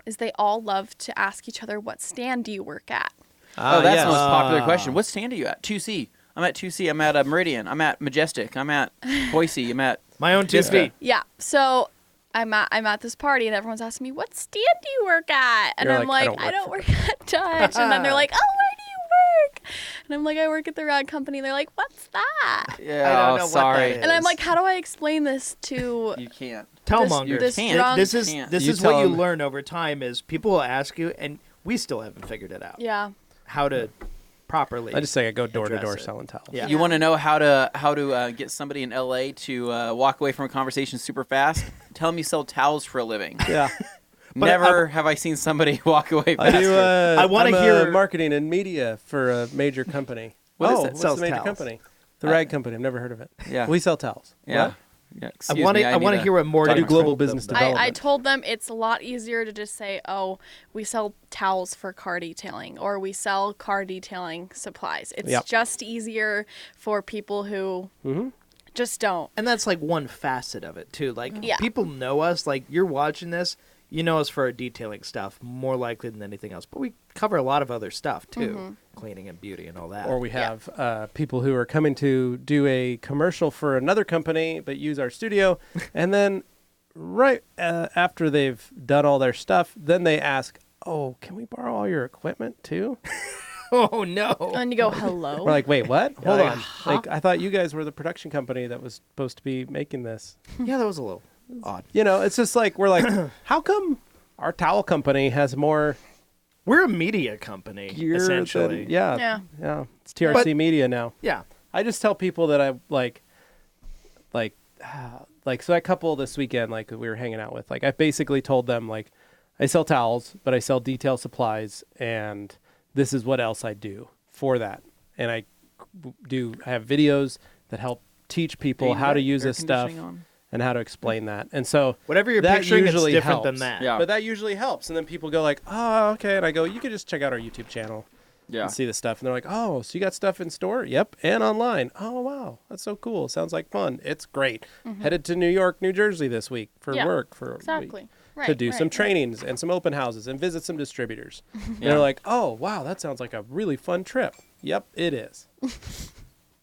is they all love to ask each other, what stand do you work at? Oh, that's yes. the most popular question. What stand are you at? 2C. I'm at 2C. I'm at Meridian. I'm at Majestic. I'm at Boise. I'm at My own 2 Vista. feet. Yeah. So I'm at this party and everyone's asking me, what stand do you work at? And You're I'm like, like, I don't work at Dutch. And then they're like, oh, where do you work? And I'm like, I work at the rad company. And they're like, what's that? Yeah, I don't know what sorry. that And I'm like, how do I explain this to You can't. Tellmonger. You this can't. drunk? This is Can't. this You is what tell you them. learn over time is people will ask you and we still haven't figured it out. Yeah. How to properly. I just say I go door to address door it. selling towels. Yeah. You want to know how to get somebody in LA to walk away from a conversation super fast? Tell them you sell towels for a living. Yeah. Never have I seen somebody walk away I faster. do. I wanna I'm, hear- marketing and media for a major company. What is it? What's Sells the major towels. company? The rag company. I've never heard of it. Yeah. We sell towels. Yeah. What? Yeah. I Excuse want me, to. I want to need hear what Morgan. I do global told them, business though. development. I told them it's a lot easier to just say, oh, we sell towels for car detailing or we sell car detailing supplies. It's Yep. just easier for people who just don't. And that's like one facet of it too. Like Yeah. people know us. Like you're watching this, you know us for our detailing stuff more likely than anything else. But we cover a lot of other stuff too, cleaning and beauty and all that. Or we have people who are coming to do a commercial for another company but use our studio. And then right after they've done all their stuff, then they ask, oh, can we borrow all your equipment too? oh no! And you go, hello. We're like, wait, what? Hold like, on. Like, I thought you guys were the production company that was supposed to be making this. Yeah, that was a little odd. You know, it's just like, we're like, how come our towel company has more We're a media company gear essentially. than, yeah. It's TRC But- Media now. Yeah. I just tell people that I like, so that couple this weekend, like we were hanging out with, like I basically told them like, I sell towels, but I sell detail supplies, and this is what else I do for that. And I have videos that help teach people how to use Air this stuff conditioning on? and how to explain that. And so Whatever you're that picturing, it's usually different than helps. that. Yeah. But that usually helps. And then people go like, oh, okay. And I go, you can just check out our YouTube channel Yeah. and see the stuff. And they're like, oh, so you got stuff in store? Yep. And online. Oh, wow. That's so cool. Sounds like fun. It's great. Headed to New York, New Jersey this week for Yeah, work. For exactly. Right, to do some right. trainings and some open houses and visit some distributors. And Yeah. they're like, oh, wow, that sounds like a really fun trip. Yep, it is.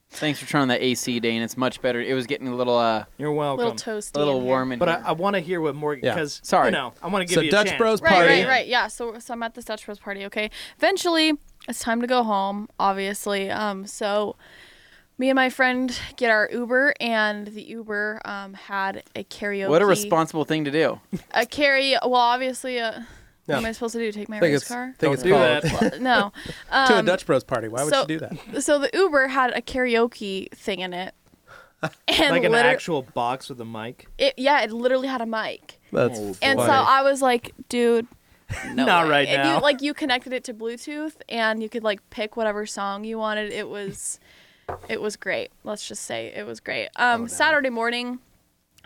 Thanks for trying that AC, Dane. It's much better. It was getting a little You're A welcome. little toasty. a little in here. warm in But here. I want to hear what Morgan, Yeah. because Sorry. you know, I want to give So you a Dutch chance. Bros Right, Party. right. Yeah. So I'm at this Dutch Bros party. Okay. Eventually, it's time to go home. Obviously. So me and my friend get our Uber, and the Uber had a karaoke. What a responsible thing to do. Well, obviously. What am I supposed to do? Take my race car? think it's do called that. No. to a Dutch Bros party. Why would so- you do that? So the Uber had a karaoke thing in it. And Like an actual box with a mic. it literally had a mic. That's And so funny. I was like, dude, Not way. right And now. you connected it to Bluetooth and you could pick whatever song you wanted. It was great. Let's just say it was great. Saturday morning,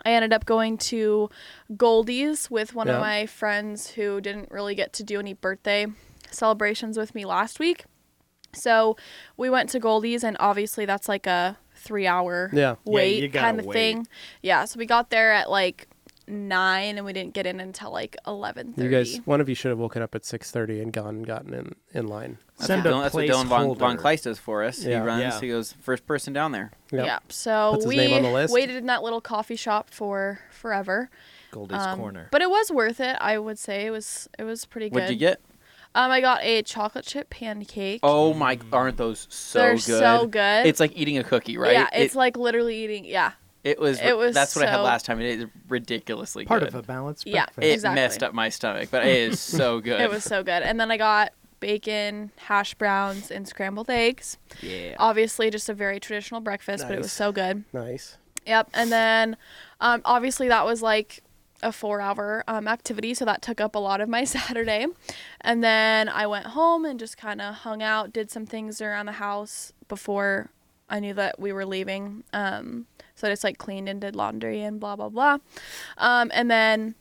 I ended up going to Goldie's with one of Yeah. my friends who didn't really get to do any birthday celebrations with me last week. So we went to Goldie's, and obviously that's like a 3-hour Yeah. wait you gotta kind of wait. thing. Yeah, so we got there at 9 and we didn't get in until 11:30. You guys, one of you should have woken up at 6:30 and gotten in line. Send That's what Dylan Von placeholder. Kleist does for us. Yeah. He runs. Yeah. He goes first person down there. Yep. Yeah, so Puts his we name on the list. waited in that little coffee shop for forever. Goldie's Corner. But it was worth it, I would say. It was pretty good. What'd you get? I got a chocolate chip pancake. Oh my! Aren't those so They're good? so good. It's like eating a cookie, right? Yeah, it's like literally eating. Yeah, it was. it was That's what I had so- last time. It is ridiculously Part good. of a balanced Yeah. breakfast. It Exactly. messed up my stomach, but it is so good. it was so good. And then I got bacon, hash browns, and scrambled eggs. Yeah. Obviously, just a very traditional breakfast, but it was Nice. so good. Nice. Yep. And then, obviously, that was a 4-hour activity, so that took up a lot of my Saturday. And then I went home and just kind of hung out, did some things around the house before I knew that we were leaving. So I just cleaned and did laundry and blah blah blah. And then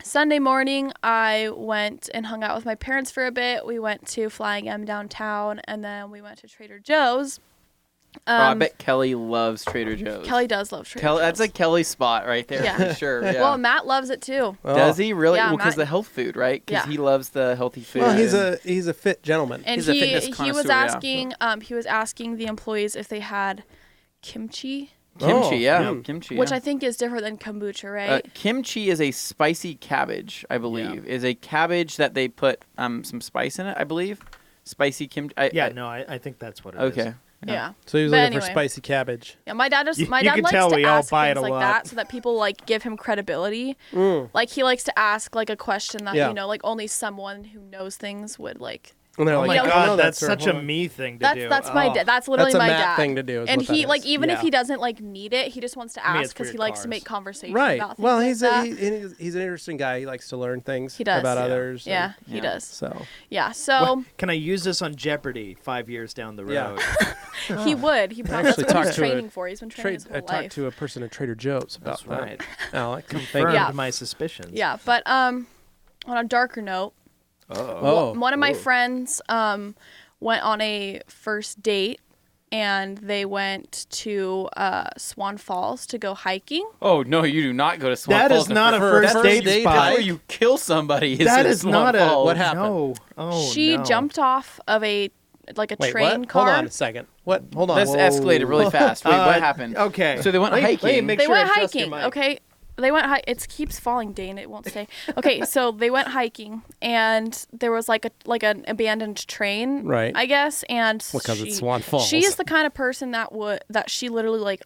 Sunday morning I went and hung out with my parents for a bit. We went to Flying M downtown, and then we went to Trader Joe's. I bet Kelly loves Trader Joe's. Kelly does love Trader Joe's. That's a Kelly spot right there Yeah. for sure. Yeah. Well, Matt loves it too. Does he really? Yeah, Well, because Matt- the health food, right? Because Yeah. he loves the healthy food. Well, he's and- a fit gentleman. And He's a fitness he was connoisseur, yeah. asking the employees if they had kimchi, kimchi. Oh, Yeah, yeah. kimchi. which yeah. I think is different than kombucha, right? Kimchi is a spicy cabbage, I believe. Is a cabbage that they put some spice in it, I believe. Spicy kimchi. Yeah, no, I think that's what it is. Okay. Yeah. So he was But looking for anyway. spicy cabbage. Yeah, my dad You likes can tell to we all ask buy it things a like lot. that so that people like give him credibility. Like he likes to ask like a question that Yeah. like only someone who knows things would like. And they're Oh like, my Yeah, I don't god, know, that's her. such Hold a on. me thing to do. That's my dad. That's literally That's a my Matt dad thing to do, is and what that he like is. even if Yeah. he doesn't like need it, he just wants to Me, ask it's because he weird likes to cars. make conversation Right. about things Well, like he's that. He's an interesting guy. He likes to learn things He does. about Yeah. others. Yeah, and he does. So Yeah, so Can I use this on Jeopardy 5 years down the Yeah. road? he would. He probably actually that's what talked he's to a training for. He's been training his I whole talked life. to a person at Trader Joe's about That's that. right. Alec, thank Confirmed you. Yeah. my suspicions. Yeah, but on a darker note, Oh, one of my friends went on a first date and they went to Swan Falls to go hiking. Oh no, you do not go to Swan That Falls. is not a for first first date date spot. That's where you kill somebody. That in is Swan not a. Falls. What happened? No. Oh, She no. jumped off of a Wait, train what? car. Hold on a second. What? Hold on. This escalated really fast. Wait, what happened? Okay. So they went Let me hiking. make They sure I went adjust your hiking. mic. Okay. They went it keeps falling, Dane. It won't stay. Okay, so they went hiking and there was like an abandoned train, Right. I guess, and Because it's Swan Falls. She is the kind of person that she literally like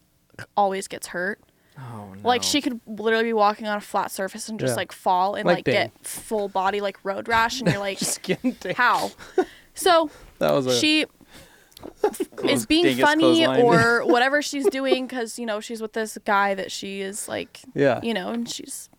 always gets hurt. Oh, no. Like she could literally be walking on a flat surface and just Yeah. like fall and Like like Dane. get full body like road rash, and you're like, Skin tape. how? So That was a. she is being Dingus funny clothesline. or whatever she's doing because she's with this guy that she is like, Yeah. and she's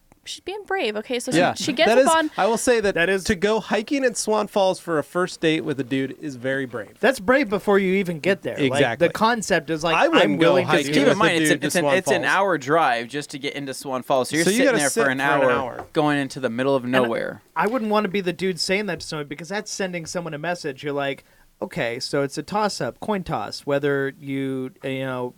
being brave. Okay, so Yeah, she gets that up is- on. I will say that is- to go hiking at Swan Falls for a first date with a dude is very brave. That's brave before you even get there. Like, Exactly. the concept is like I wouldn't I'm go willing to hiking do Keep with in this. a mind, dude to Swan it's an Falls. hour drive just to get into Swan Falls. So you're So you sitting gotta there sit for an for an hour, hour. going into the middle of nowhere. I wouldn't want to be the dude saying that to someone because that's sending someone a message. You're like, okay, so it's a toss-up, coin toss, whether you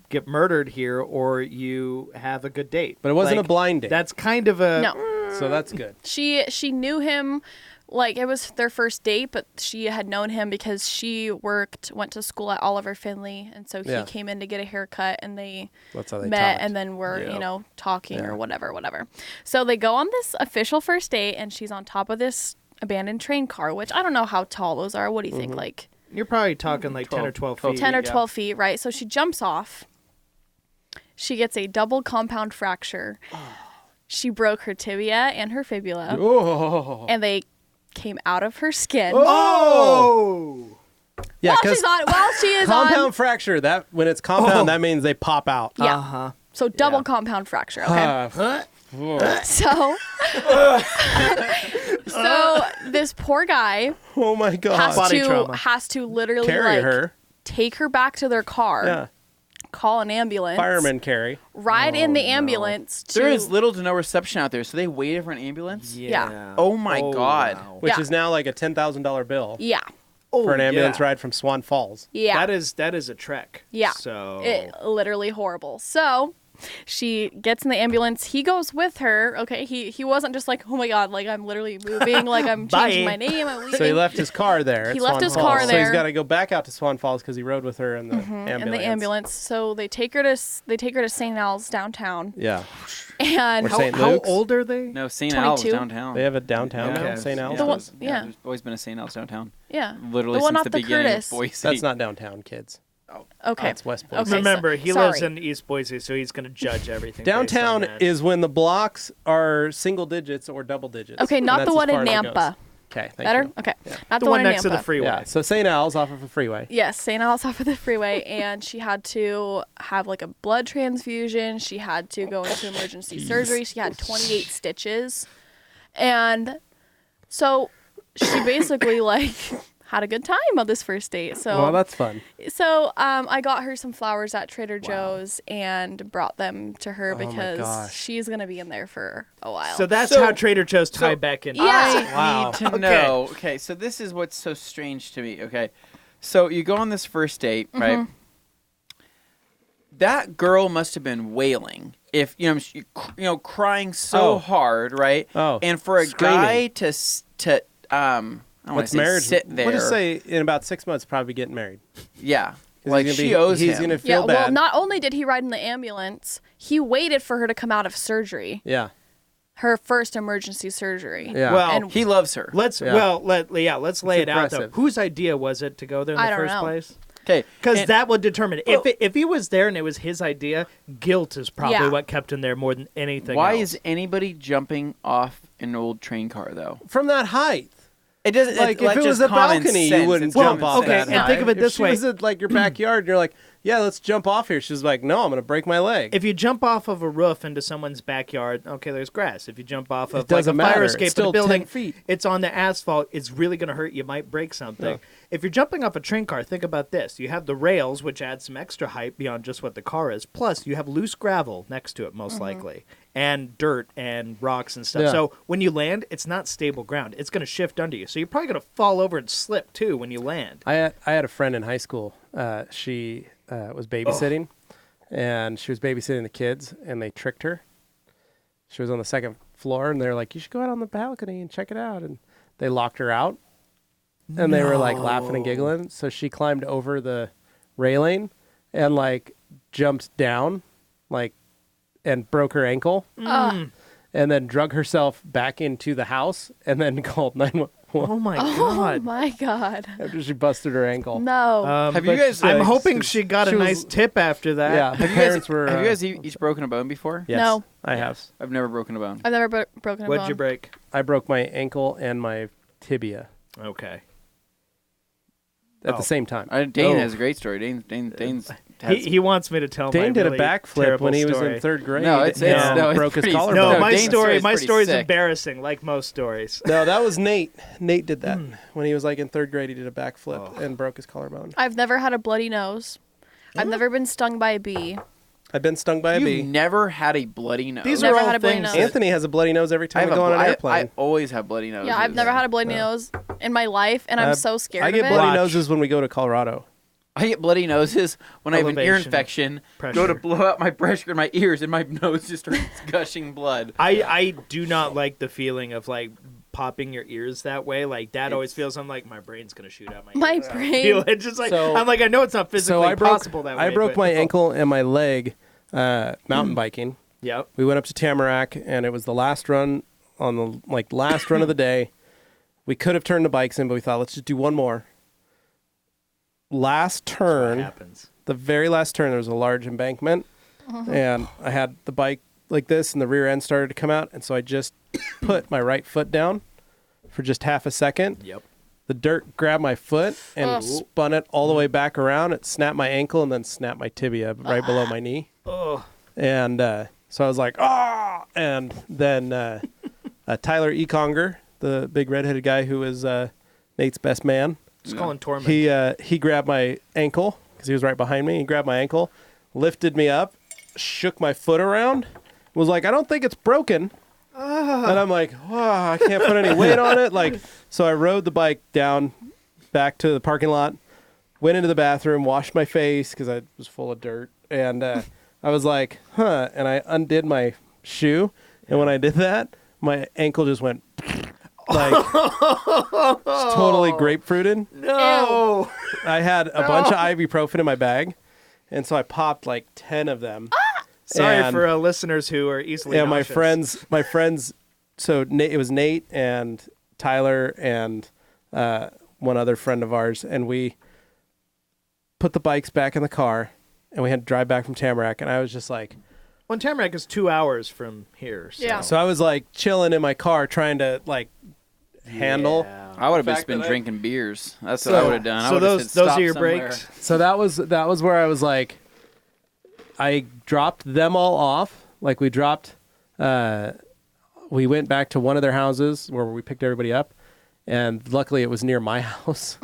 get murdered here or you have a good date. But it wasn't Like, a blind date. That's kind of a No, So that's good. she knew him. Like it was their first date, but she had known him because she went to school at Oliver Finley, and so he Yeah. came in to get a haircut, and they That's how they met, talked. and then were Yeah. talking Yeah. or whatever. So they go on this official first date, and she's on top of this abandoned train car, which I don't know how tall those are. What do you think? Mm-hmm. Like You're probably talking like 10 or 12 feet. 10 or yeah. 12 feet, right? So she jumps off. She gets a double compound fracture. She broke her tibia and her fibula, Oh. and they came out of her skin. Oh! Yeah, while because she is compound on. fracture, that when it's compound, that means they pop out. Yeah. Uh-huh. So double Yeah. compound fracture. Okay. Huh? So. So this poor guy Oh my god. Body trauma. has to literally Carry like her. take her back to their car. Yeah. Call an ambulance. Fireman carry. Ride in the ambulance to. There is little to no reception out there, so they waited for an ambulance. Yeah. Oh my God. wow. Which Yeah. is now like a $10,000 bill Yeah. for an ambulance yeah. ride from Swan Falls. Yeah. That is a trek. Yeah. So It literally horrible. So she gets in the ambulance. He goes with her. Okay. He wasn't just like, oh my God, like I'm literally moving, like I'm changing Bye. my name. I'm leaving. So he left his car there. He at left Swan his Falls. car So there. he's got to go back out to Swan Falls because he rode with her in the ambulance. in the ambulance. So they take her to St. Al's downtown. Yeah. And Or St. how Luke's? old are they? No, St. Al's 22? downtown. They have a downtown Yeah. now, St. Al's. The one- does? yeah. There's always been a St. Al's downtown. yeah. Literally The one since off the the beginning Curtis. of Boise. That's not downtown, kids. Okay. That's West Boise. Okay. Remember, he lives sorry. in East Boise, so he's going to judge everything. based on Downtown that. is when the blocks are single digits or double digits. Okay, and not that's the as one in far as it goes. Nampa. Okay, thank Better? you. Okay. Yeah. Not the the one in next to the Nampa. freeway. Yeah, so St. Al's off of a freeway. Yes, St. Al's off of the freeway, and she had to have like a blood transfusion. She had to go into emergency surgery. She had 28 stitches, and so she basically like had a good time on this first date. So Well, that's fun. I got her some flowers at Trader Joe's and brought them to her Oh my because gosh. she's gonna be in there for a while. So that's So- how Trader Joe's tie so- back in. Yeah. I Wow. need to Okay. know. Okay, so this is what's so strange to me. Okay, so you go on this first date, right? That girl must have been wailing. If crying so Oh. hard, right? Oh, and for a screaming. guy to I don't want What's to say marriage? sit there. What do you say? In about 6 months, probably getting married. Yeah, 'Cause like he's gonna she be- owes He's him. gonna feel yeah, bad. well, not only did he ride in the ambulance, he waited for her to come out of surgery, Yeah. her first emergency surgery. Yeah. Well, And He loves her. let's Yeah. let's lay it out though. impressive. Whose idea was it to go there in I the don't first know. place? Okay, Because and- that would determine it. If he was there and it was his idea, guilt is probably Yeah. what kept him there more than anything Why else. is anybody jumping off an old train car though? From that height. It doesn't Like, it's if it was a common balcony, sense. you wouldn't It's jump common off okay, sense. that and think high. of it this if she way. was at, like, your backyard, and you're like, yeah, let's jump off here. She's like, no, I'm going to break my leg. If you jump off of a roof into someone's backyard, okay, there's grass. If you jump off of doesn't like a fire matter. escape It's in a still building, 10 feet. it's on the asphalt. It's really going to hurt. You might break something. Yeah. If you're jumping off a train car, think about this. You have the rails, which add some extra height beyond just what the car is. Plus, you have loose gravel next to it, most likely, and dirt and rocks and stuff. Yeah. So when you land, it's not stable ground. It's going to shift under you. So you're probably going to fall over and slip, too, when you land. I had a friend in high school. She was babysitting, and she was babysitting the kids, and they tricked her. She was on the second floor, and they're like, you should go out on the balcony and check it out. And they locked her out, and they were like laughing and giggling. So she climbed over the railing and like jumped down, like, and broke her ankle, and then drug herself back into the house, and then called 911 Oh, my Oh God. my God. after she busted her ankle. No. Have you But guys- I'm uh, hoping she got she a was- nice tip after that. Yeah, the parents were. Have you guys each broken a bone before? Yes, No. I have. I've never broken a bone. I've never broken a What'd bone. you break? I broke my ankle and my tibia Okay. at Oh. the same time. Dane Oh. has a great story. Dane's has, He wants me to tell my Dane did really a backflip terrible when he was story. in third grade. No, it's and no, it's broke his pretty- collarbone. No, my Dane's story. is My pretty story's sick. embarrassing, like most stories. No, that was Nate. Nate did that when he was like in third grade. He did a backflip and broke his collarbone. I've never had a bloody nose. I've never been stung by a bee. I've been stung by a You've bee. never had a bloody nose. These Never are all had a bloody things. nose. that- Anthony has a bloody nose every I time have we go on an I airplane. always have bloody noses. Yeah, I've never had a bloody nose in my life, and I'm so scared I of get it. bloody Watch. noses when we go to Colorado. I get bloody noses when I have an ear Elevation, infection. pressure. Go to blow out my pressure in my ears, and my nose just starts gushing blood. I do not like the feeling of like popping your ears that way. Like that always feels. I'm like my brain's gonna shoot out my My ears. I brain. feel it. Just like So- I'm like I know it's not physically So I broke. possible that way. I broke but- my ankle and my leg mountain biking. Yep. We went up to Tamarack, and it was the last run on the last run of the day. We could have turned the bikes in, but we thought let's just do one more. Last What turn, happens? the very last turn, there was a large embankment, and I had the bike like this, and the rear end started to come out, and so I just put my right foot down for just half a second. Yep. The dirt grabbed my foot and Ugh. spun it all the way back around. It snapped my ankle and then snapped my tibia right below my knee. Oh. And so I was like, ah! And then Tyler Econger, the big redheaded guy who is Nate's best man, Just calling Torment. he grabbed my ankle because he was right behind me. He grabbed my ankle, lifted me up, shook my foot around, was like, I don't think it's broken. And I'm like, oh, I can't put any weight on it. Like, so I rode the bike down back to the parking lot, went into the bathroom, washed my face because I was full of dirt. And I was like, huh. And I undid my shoe. And when I did that, my ankle just went like totally grapefruited. No. I had a bunch of ibuprofen in my bag. And so I popped like 10 of them. Sorry And- for listeners who are easily. Yeah, nauseous. my friends. So it was Nate and Tyler and one other friend of ours, and we put the bikes back in the car, and we had to drive back from Tamarack, and I was just like, Well, Tamarack is 2 hours from here. So. Yeah. so I was like chilling in my car trying to like handle. Yeah. I would have The just fact been that I- drinking beers. That's what I would have done. I So would've those said, are "Stop your somewhere." breaks. So that was where I was like, I dropped them all off. Like we dropped, we went back to one of their houses where we picked everybody up, and luckily it was near my house.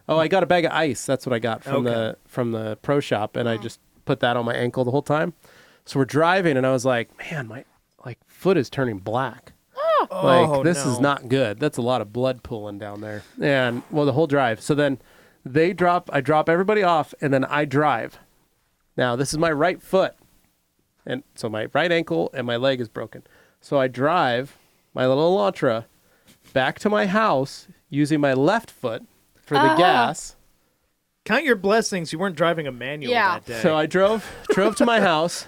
Oh, I got a bag of ice. That's what I got from Okay. the pro shop, and I just put that on my ankle the whole time. So we're driving, and I was like, man, my foot is turning black. Oh, This no. is not good. That's a lot of blood pooling down there. And well, the whole drive. So then I drop everybody off, and then I drive. Now this is my right foot, and so my right ankle and my leg is broken. So I drive my little Elantra back to my house using my left foot for the gas. Count your blessings. You weren't driving a manual Yeah. that day. So I drove to my house,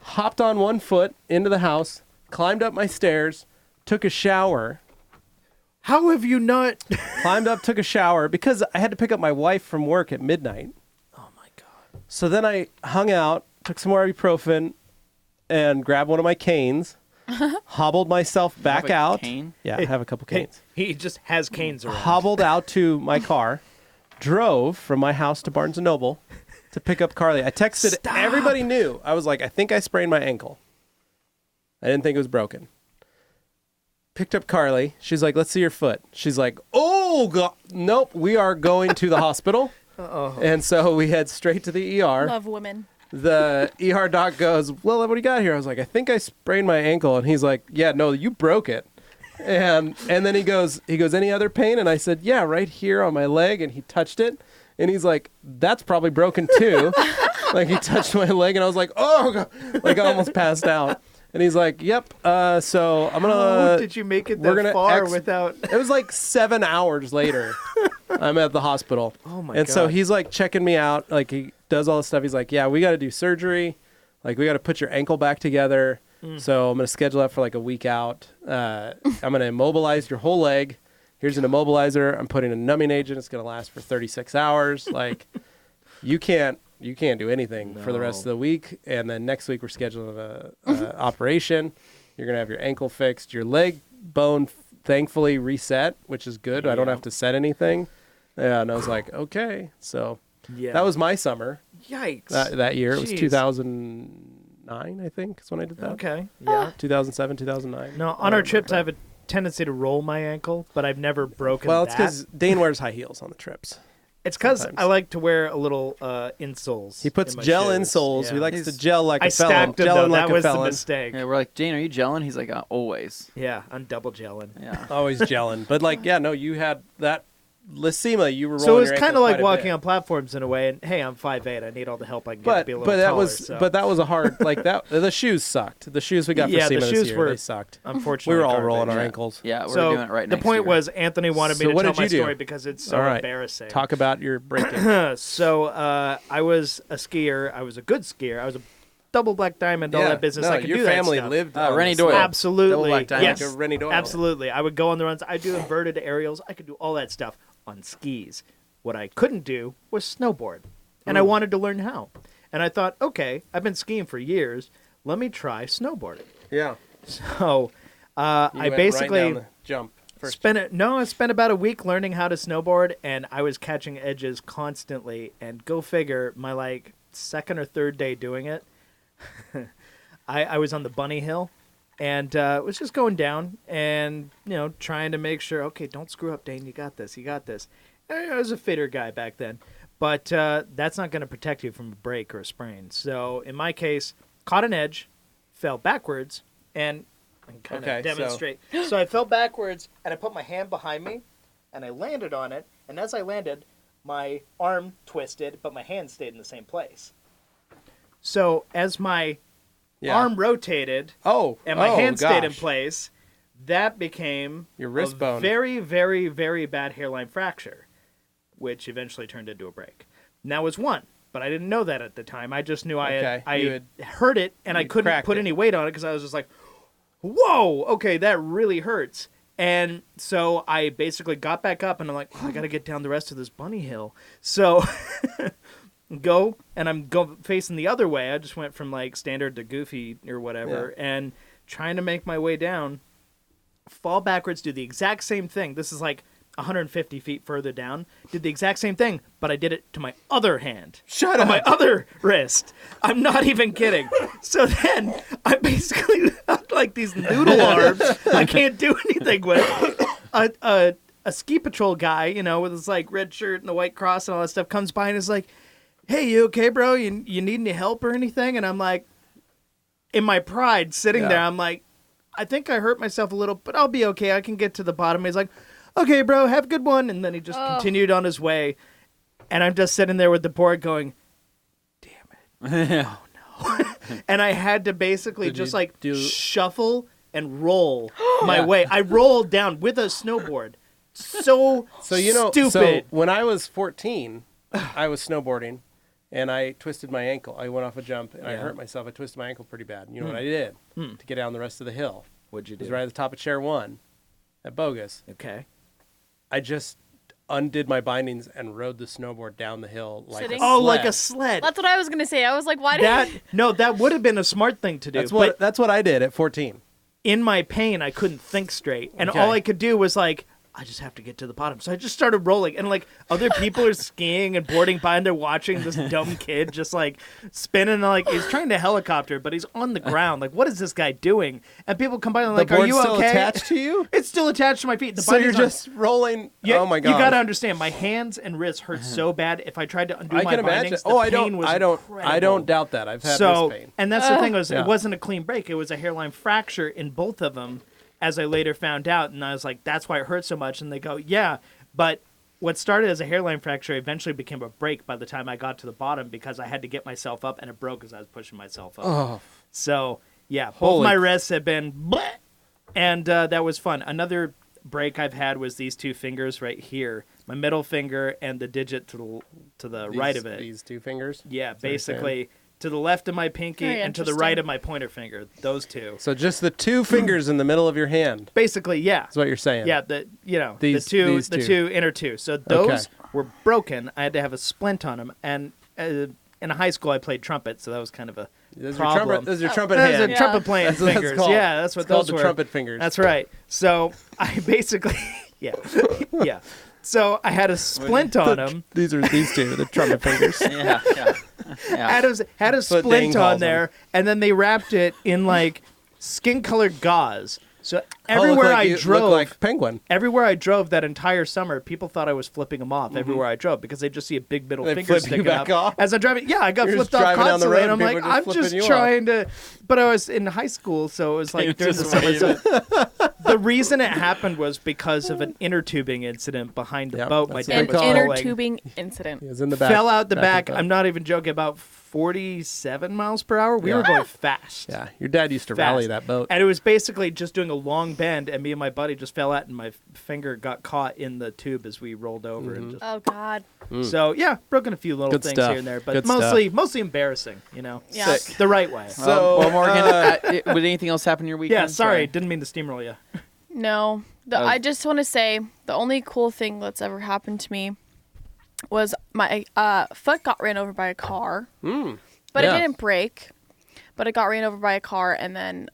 hopped on one foot into the house, climbed up my stairs, took a shower, How have you not? climbed up, took a shower because I had to pick up my wife from work at midnight. So then I hung out, took some more ibuprofen, and grabbed one of my canes, hobbled myself back Have a out. cane? Yeah, I have a couple canes. He just has canes around. Hobbled out to my car, drove from my house to Barnes & Noble to pick up Carly. I texted everybody knew. I was like, I think I sprained my ankle. I didn't think it was broken. Picked up Carly. She's like, let's see your foot. She's like, oh, God. Nope, we are going to the hospital. And so we head straight to the ER. Love women. The ER doc goes, well, what do you got here? I was like, I think I sprained my ankle. And he's like, yeah, no, you broke it. And then he goes, any other pain? And I said, yeah, right here on my leg. And he touched it. And he's like, that's probably broken too. Like he touched my leg and I was like, oh, God. Like I almost passed out. And he's like, yep. So I'm going to. How did you make it that far without? It was like 7 hours later. I'm at the hospital. Oh my God. And so God. he's like checking me out. Like he does all this stuff. He's like, yeah, we got to do surgery. Like we got to put your ankle back together. So I'm going to schedule that for like a week out. I'm going to immobilize your whole leg. Here's an immobilizer. I'm putting a numbing agent. It's going to last for 36 hours. Like you can't do anything for the rest of the week. And then next week we're scheduling a operation. You're going to have your ankle fixed. Your leg bone thankfully reset, which is good. I don't have to set anything. Yeah, and I was like, okay. So that was my summer. Yikes. That year. It was Jeez. 2009, I think, is when I did that. Okay. Yeah. 2007, 2009. No, on our trips, I have a tendency to roll my ankle, but I've never broken Well, it's that. because Dane wears high heels on the trips. It's because sometimes. I like to wear a little insoles. He puts in my gel shoes. insoles. Yeah. He likes to gel like I a felon. stacked them, Gelling though. like That a was the felon. mistake. Yeah, we're like, Dane, are you gelling? He's like, always. Yeah, I'm double gelling. Yeah. Always gelling. But like, yeah, no, you had that Lysema. You were rolling So it was your kind ankle of like quite a walking bit. on platforms in a way. And hey, I'm 5'8". I need all the help I can get to be a little but that taller. was so. but that was a hard like that. The shoes sucked. The shoes we got for Yeah, the SEMA this shoes year, were they sucked. Unfortunately, We were all garbage. rolling our Yeah. ankles. Yeah, we're So doing it right the next point year. was Anthony wanted me So to what tell did my you do? story because it's so All right. embarrassing. Talk about your breaking. So I was a skier. I was a good skier. I was a double black diamond, all that business. No, I could your do that family stuff. lived. Rennie on Doyle. this. Double Absolutely. black diamond. Yes. Like a Rennie Doyle. Absolutely. I would go on the runs. I do inverted aerials. I could do all that stuff on skis. What I couldn't do was snowboard. And I wanted to learn how. And I thought, okay, I've been skiing for years. Let me try snowboarding. Yeah. So You I went basically right down the jump. First. I spent about a week learning how to snowboard, and I was catching edges constantly. And go figure, my like second or third day doing it, I was on the bunny hill, and was just going down and trying to make sure. Okay, don't screw up, Dane. You got this. You got this. I was a fitter guy back then, but that's not going to protect you from a break or a sprain. So in my case, caught an edge, fell backwards, and I can kind of demonstrate. So I fell backwards, and I put my hand behind me, and I landed on it. And as I landed, my arm twisted, but my hand stayed in the same place. So as my arm rotated, and my hand stayed in place, that became Your wrist a bone. very, very, very bad hairline fracture, which eventually turned into a break. And that was one, but I didn't know that at the time. I just knew I had heard it, and I couldn't cracked put it. any weight on it because I was just like, whoa, okay, that really hurts. And so I basically got back up, and I'm like, I got to get down the rest of this bunny hill. So go, and I'm facing the other way. I just went from like standard to goofy or whatever, and trying to make my way down, fall backwards, do the exact same thing. This is like 150 feet further down. Did the exact same thing, but I did it to my other hand. Shut up. My other wrist. I'm not even kidding. So then I basically have like these noodle arms I can't do anything with. A ski patrol guy, with his like red shirt and the white cross and all that stuff comes by and is like, hey, you okay, bro? You need any help or anything? And I'm like, in my pride, sitting there, I'm like, I think I hurt myself a little, but I'll be okay. I can get to the bottom. He's like, okay, bro, have a good one. And then he just continued on his way. And I'm just sitting there with the board going, damn it. Oh, no. And I had to basically shuffle and roll my way. I rolled down with a snowboard. So stupid. So when I was 14, I was snowboarding, and I twisted my ankle. I went off a jump, and I hurt myself. I twisted my ankle pretty bad. You know what I did to get down the rest of the hill? What'd you It do? was right at the top of chair 1 at Bogus. Okay. I just undid my bindings and rode the snowboard down the hill like Sitting? a Oh, sled. like a sled. That's what I was gonna say. I was like, why did That would have been a smart thing to do. That's what I did at 14. In my pain, I couldn't think straight, and Okay. all I could do was like, I just have to get to the bottom. So I just started rolling, and like other people are skiing and boarding by, and they're watching this dumb kid just like spinning, and like he's trying to helicopter, but he's on the ground. Like, what is this guy doing? And people come by and like, the are board's you still okay? attached to you? It's still attached to my feet. The So you're bindings aren't- just rolling. Yeah, oh my god! You got to understand, my hands and wrists hurt so bad. If I tried to undo I my can imagine. bindings, the Oh, I pain don't. was I don't. incredible. I don't doubt that. I've had So, wrist pain. and that's the thing was, Yeah. it wasn't a clean break. It was a hairline fracture in both of them, as I later found out. And I was like, that's why it hurt so much. And they go, yeah, but what started as a hairline fracture eventually became a break by the time I got to the bottom because I had to get myself up, and it broke as I was pushing myself up. Oh, So, yeah, both Holy my cr- wrists have been bleh, and that was fun. Another break I've had was these two fingers right here, my middle finger and the digit to the right of it. These two fingers. Yeah, what you're basically to the left of my pinky Very and to the interesting. right of my pointer finger. Those two. So just the two fingers in the middle of your hand. Basically, yeah. Is what you're saying. Yeah, These the two. two inner two. So those were broken. I had to have a splint on them. And in high school, I played trumpet, so that was kind of a problem. Those are your trumpet Those are hand. Yeah. trumpet playing That's what that's fingers. called. Yeah, that's what It's called those the were. trumpet fingers. That's right. So I basically, yeah. So I had a splint on them. These are these two, the trumpet fingers. Yeah. Had a That's what Dane splint calls on there, and then they wrapped it in like skin-colored gauze. So Oh, everywhere look like I you- drove, look like penguin. everywhere I drove that entire summer, people thought I was flipping them off everywhere I drove because they just see a big middle They finger flip you sticking back up off? as I'm driving. Yeah, I got You're just flipped off driving down the constantly, road and I'm and like, people are I'm just just flipping you trying to. But I was in high school, so it was like during the just summer. waving. So the reason it happened was because of an inner tubing incident behind the Yep, boat. My that's dad what was they call an it. inner pulling. tubing incident? He was in the back. Fell out the back. of the- I'm not even joking. About 47 miles per hour. We Yeah. were going fast. Yeah, your dad used to Fast. rally that boat. And it was basically just doing a long bend, and me and my buddy just fell out, and my finger got caught in the tube as we rolled over. And just, Oh God. So yeah, broken a few little Good things stuff. here and there, but Good mostly embarrassing. Yeah. Sick. The right way. Well, Morgan, would anything else happen your weekend? Yeah, sorry, didn't mean to steamroll you. No. I just want to say the only cool thing that's ever happened to me was my foot got ran over by a car. But Yeah. it didn't break. But it got ran over by a car, and then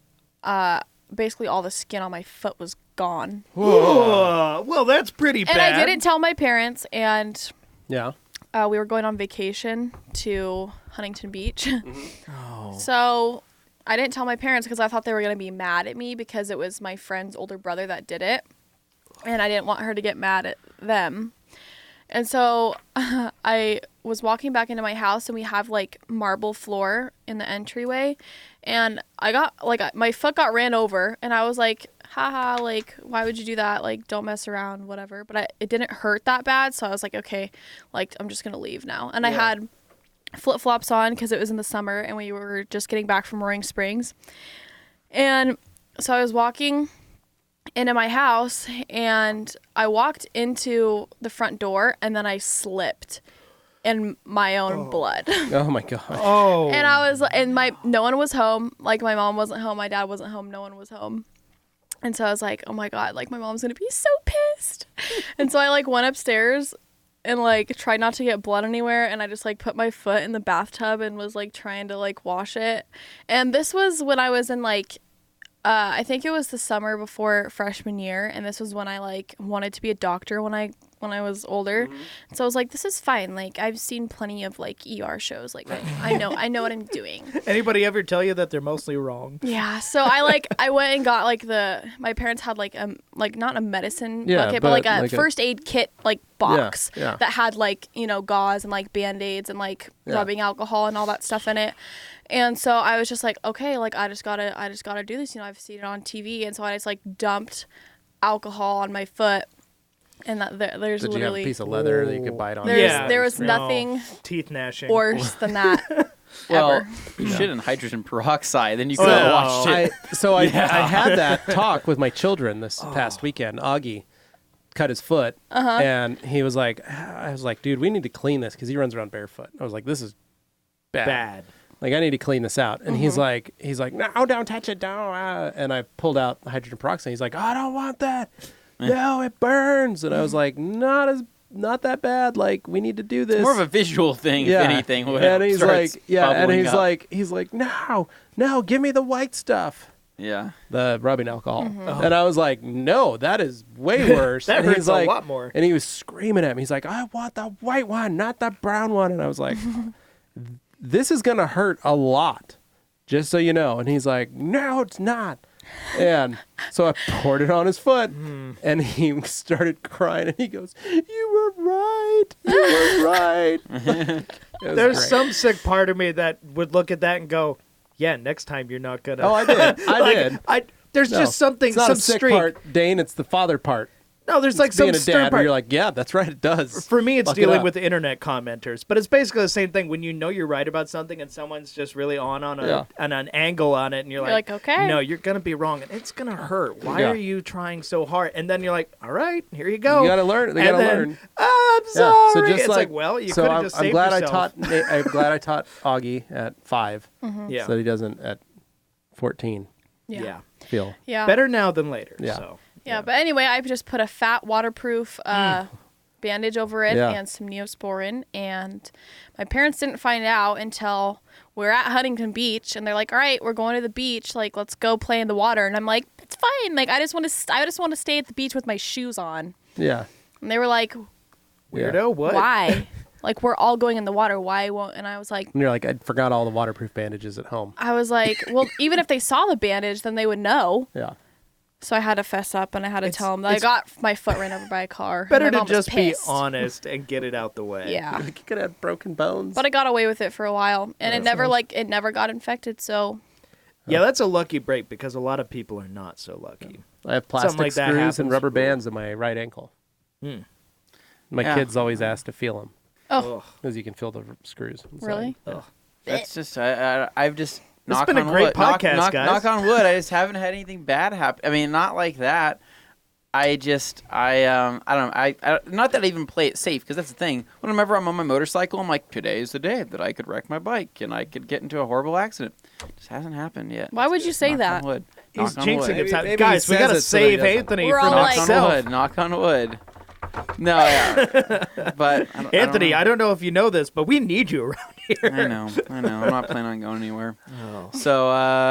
basically all the skin on my foot was gone. Whoa, well, that's pretty bad. And I didn't tell my parents, and Yeah. we were going on vacation to Huntington Beach. Oh. So I didn't tell my parents because I thought they were going to be mad at me because it was my friend's older brother that did it. And I didn't want her to get mad at them. And so I was walking back into my house, and we have like marble floor in the entryway. And I got my foot got ran over, and I was like, haha, like, why would you do that? Like, don't mess around, whatever. But it didn't hurt that bad. So I was like, okay, like, I'm just going to leave now. And I had flip-flops on because it was in the summer, and we were just getting back from Roaring Springs. And so I was walking into my house, and I walked into the front door, and then I slipped in my own blood. Oh my god. Oh. And I was, and no one was home. Like, my mom wasn't home, my dad wasn't home, no one was home. And so I was like, oh my god, like, my mom's gonna be so pissed. And so I like went upstairs and like tried not to get blood anywhere, and I just like put my foot in the bathtub and was like trying to like wash it. And this was when I was in like I think it was the summer before freshman year, and this was when I like wanted to be a doctor when I was older. So I was like, this is fine. Like, I've seen plenty of like ER shows. Like, I know what I'm doing. Anybody ever tell you that they're mostly wrong? Yeah. So I went and got like my parents had like not a medicine Yeah, bucket, but but like like a- first aid kit like box yeah. that had like, gauze and like Band-Aids and like Yeah. rubbing alcohol and all that stuff in it. And so I was just like, okay, like I just gotta do this. I've seen it on TV. And so I just like dumped alcohol on my foot. And there's Did you have a literally piece of leather that you could bite on? there was no. nothing Teeth gnashing. worse than that. Well, ever. shit in hydrogen peroxide, then you could Oh. have watched it. I had that talk with my children this past weekend. Augie cut his foot, and he was like, I was like, dude, we need to clean this because he runs around barefoot. I was like, this is bad. Like, I need to clean this out. And he's like, no, don't touch it, don't. And I pulled out hydrogen peroxide. He's like, I don't want that. No, it burns. And I was like, not as not that bad. Like, we need to do this. More of a visual thing, if anything. When and it he's starts like, and bubbling he's up. like, no, give me the white stuff. Yeah. The rubbing alcohol. Oh. And I was like, no, that is way worse. That and hurts he's like, a lot more. And he was screaming at me. He's like, I want the white one, not the brown one. And I was like, this is going to hurt a lot, just so you know. And he's like, no, it's not. And so I poured it on his foot, and he started crying. And he goes, you were right. You were right. There's great. some sick part of me that would look at that and go, yeah, next time you're not going to. Oh, I did. I did. There's No, just something, it's not some a sick streak. part, Dane. It's the father part. No, there's like some Being a stern dad where part. you're like, yeah, that's right, it does. For me, it's Fuck it dealing up. with the internet commenters, but it's basically the same thing when you know you're right about something and someone's just really on an angle on it, and you're like, okay. no, you're gonna be wrong, and it's gonna hurt. Why Yeah. are you trying so hard? And then you're like, all right, here you go. You gotta learn. They And gotta then, learn. I'm Yeah, sorry. so just it's like, well, you so could have just I'm saved glad yourself. I'm glad I taught Augie at 5, Yeah, so that he doesn't at 14 yeah. feel. Yeah. Better now than later. Yeah. So. Yeah, but anyway, I just put a fat waterproof bandage over it Yeah. and some Neosporin, and my parents didn't find out until we're at Huntington Beach, and they're like, "All right, we're going to the beach. Like, let's go play in the water." And I'm like, "It's fine. Like, I just want to stay at the beach with my shoes on." Yeah. And they were like, Weirdo, what? "Why? Like, we're all going in the water. Why won't?" And I was like, And you're like, I forgot all the waterproof bandages at home. "Well, even if they saw the bandage, then they would know." Yeah. So I had to fess up, and I had to tell them that I got my foot ran over by a car. Better and my to mom was just be pissed. honest and get it out the way. Yeah. Like, you could have broken bones. But I got away with it for a while, and That's nice. it never got infected. So Yeah, that's a lucky break because a lot of people are not so lucky. I have plastic Something like that screws happens. and rubber bands in my right ankle. My Yeah. kids always ask to feel them oh, Ugh. because you can feel the screws. inside. really? Yeah. That's just I've just It's knock been a on great wood, knock- podcast, knock, guys. Knock on wood. I just haven't had anything bad happen. I mean, not like that. I don't know. I not that I even play it safe because that's the thing. Whenever I'm on my motorcycle, I'm like, today is the day that I could wreck my bike and I could get into a horrible accident. It just hasn't happened yet. Why would you say Knock that? on wood. He's Knock on jinxing wood. himself. Maybe Guys, he we gotta says it so that he save doesn't. Anthony We're from all like- Knock on himself. wood. Knock on wood. No, yeah. But Anthony, I I don't know if you know this, but we need you around here. I know. I'm not planning on going anywhere. Oh. So,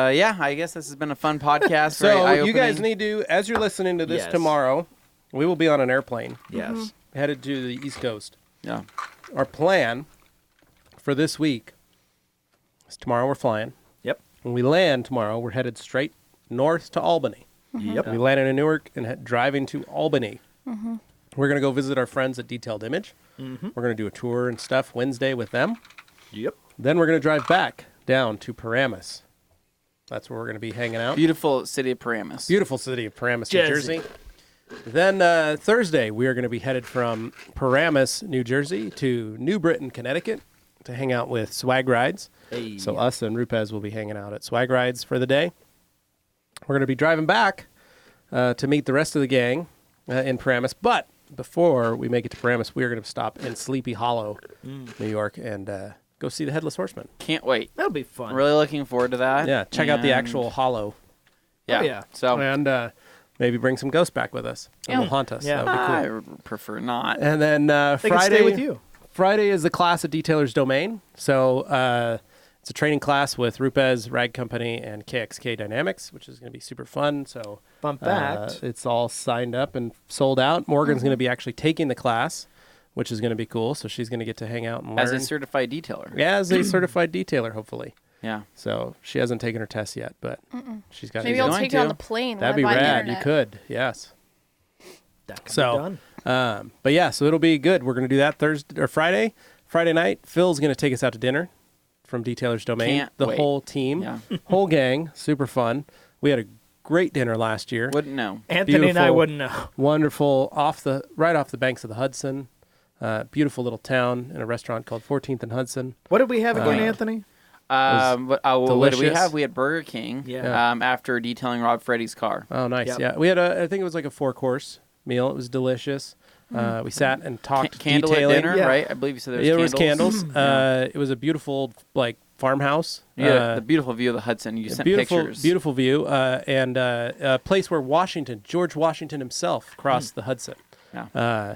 yeah, I guess this has been a fun podcast. So very you guys eye-opening. need to, as you're listening to this Yes. tomorrow, we will be on an airplane Yes. headed to the East Coast. Yeah. Our plan for this week is tomorrow we're flying. Yep. When we land tomorrow, we're headed straight north to Albany. Yep. We landed in Newark and driving to Albany. We're going to go visit our friends at Detailed Image. We're going to do a tour and stuff Wednesday with them. Yep. Then we're going to drive back down to Paramus. That's where we're going to be hanging out. Beautiful city of Paramus. Beautiful city of Paramus, New Jersey. Jersey. Then Thursday, we are going to be headed from Paramus, New Jersey to New Britain, Connecticut to hang out with Swag Rides. Hey. So us and Rupez will be hanging out at Swag Rides for the day. We're going to be driving back to meet the rest of the gang in Paramus. But before we make it to Paramus, we are going to stop in Sleepy Hollow, New York, and go see the Headless Horseman. Can't wait. That'll be fun. I'm really looking forward to that. Yeah, check out the And- actual hollow. Yeah. Oh, yeah. So, And maybe bring some ghosts back with us. And Yeah. will haunt us. Yeah. That would be cool. I would prefer not. And then They Friday, can stay with you. Friday is the class at Detailer's Domain. So it's a training class with Rupez, Rag Company, and KXK Dynamics, which is going to be super fun. So Fun fact. it's all signed up and sold out. Morgan's going to be actually taking the class, which is going to be cool. So she's going to get to hang out and learn. As a certified detailer. Yeah, as a certified detailer, hopefully. Yeah. So she hasn't taken her test yet, but she's got Maybe to. I'll going take you on to. the plane. That'd when be I buy the rad. You internet. could, yes. That can So, be done. But yeah, so it'll be good. We're going to do that Thursday or Friday. Friday night, Phil's going to take us out to dinner from Detailer's Domain. Can't the wait. whole team, Yeah. whole gang, super fun. We had a great dinner last year. Wouldn't know. Anthony and I beautiful. wouldn't know. Wonderful, right off the banks of the Hudson. Beautiful little town in a restaurant called 14th and Hudson. What did we have again, Anthony? What did we delicious. have? We had Burger King. Yeah. After detailing Rob Freddy's car. Oh, nice. Yep. Yeah, we had I think it was like a 4-course meal. It was delicious. We sat and talked Candlelit detailing. dinner, Yeah. right? I believe you said There there was candles. It was a beautiful like farmhouse. Yeah, the beautiful view of the Hudson. You sent beautiful, pictures. beautiful view, and a place where George Washington himself crossed the Hudson. Yeah.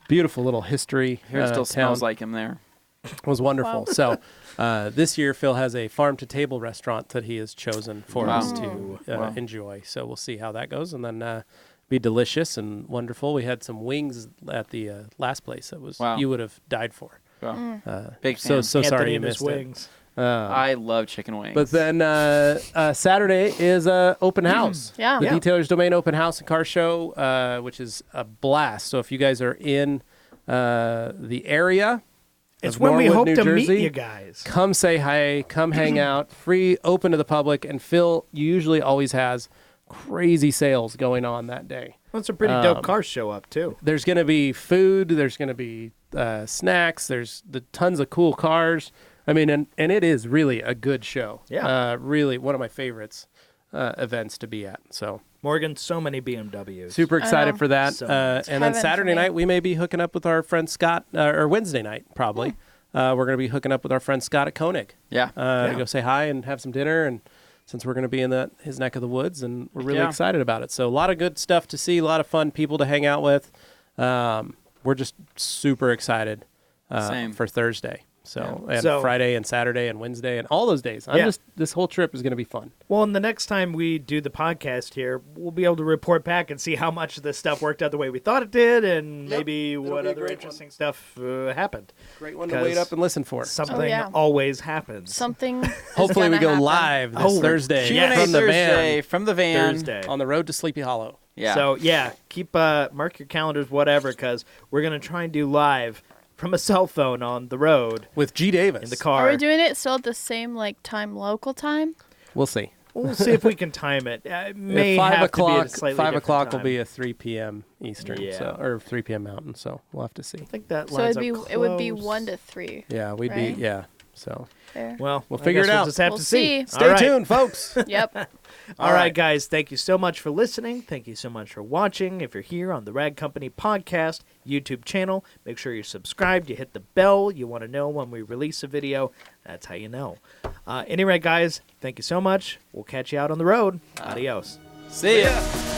beautiful little history Here it still town. smells like him there. It was wonderful. Wow. So this year, Phil has a farm-to-table restaurant that he has chosen for Wow. us to Wow. enjoy. So we'll see how that goes, and then be delicious and wonderful. We had some wings at the last place that was Wow. you would have died for. Wow. So Big fan. so Anthony sorry you and his missed it. wings. I love chicken wings. But then Saturday is open house. Yeah. The Yeah. Detailer's Domain Open House and Car Show, which is a blast. So if you guys are in the area, It's of when we Norwood, hope New to meet Jersey, you guys. come say hi, come hang out, free, open to the public. And Phil usually always has crazy sales going on that day. Well, it's a pretty dope car show up too. There's going to be food. There's going to be snacks. There's the tons of cool cars. I mean, and it is really a good show. Yeah. Really one of my favorites events to be at. So Morgan, so many BMWs. super excited know. for that. So And then heaven for Saturday me. night, we may be hooking up with our friend Scott, or Wednesday night, probably. We're going to be hooking up with our friend Scott at Koenig yeah. to go say hi and have some dinner. And since we're going to be in his neck of the woods, and we're really Yeah. excited about it. So a lot of good stuff to see, a lot of fun people to hang out with. We're just super excited Same. for Thursday. So Yeah. and So- Friday and Saturday and Wednesday and all those days. Yeah. This whole trip is going to be fun. Well, and the next time we do the podcast here, we'll be able to report back and see how much of this stuff worked out the way we thought it did, and Yep. maybe It'll what be a other great interesting stuff happened. Great one to 'Cause wait up and listen for. Something Oh, yeah. always happens. Something. is Hopefully we gonna go happen. live this Oh, Thursday Q&A from the Thursday van from the van. Thursday. on the road to Sleepy Hollow. Yeah. So yeah, keep mark your calendars, whatever, because we're gonna try and do live from a cell phone on the road With G. Davis. in the car. Are we doing it still at the same time, local time? We'll see. We'll see if we can time it. It may At 5 have to be at a o'clock, slightly 5 different o'clock will time. be a 3 p.m. Eastern, Yeah. so, or 3 p.m. Mountain. So we'll have to see. I think that So lines it would be close. 1 to 3. Yeah, we'd Right? be So There. Well, We'll I figure guess it out. We'll just have We'll to see. see. stay All right. tuned, folks. Yep. All right, guys. Thank you so much for listening. Thank you so much for watching. If you're here on the Rag Company Podcast YouTube channel, make sure you're subscribed. You hit the bell. You want to know when we release a video. That's how you know. Anyway, guys, thank you so much. We'll catch you out on the road. Adios. See ya.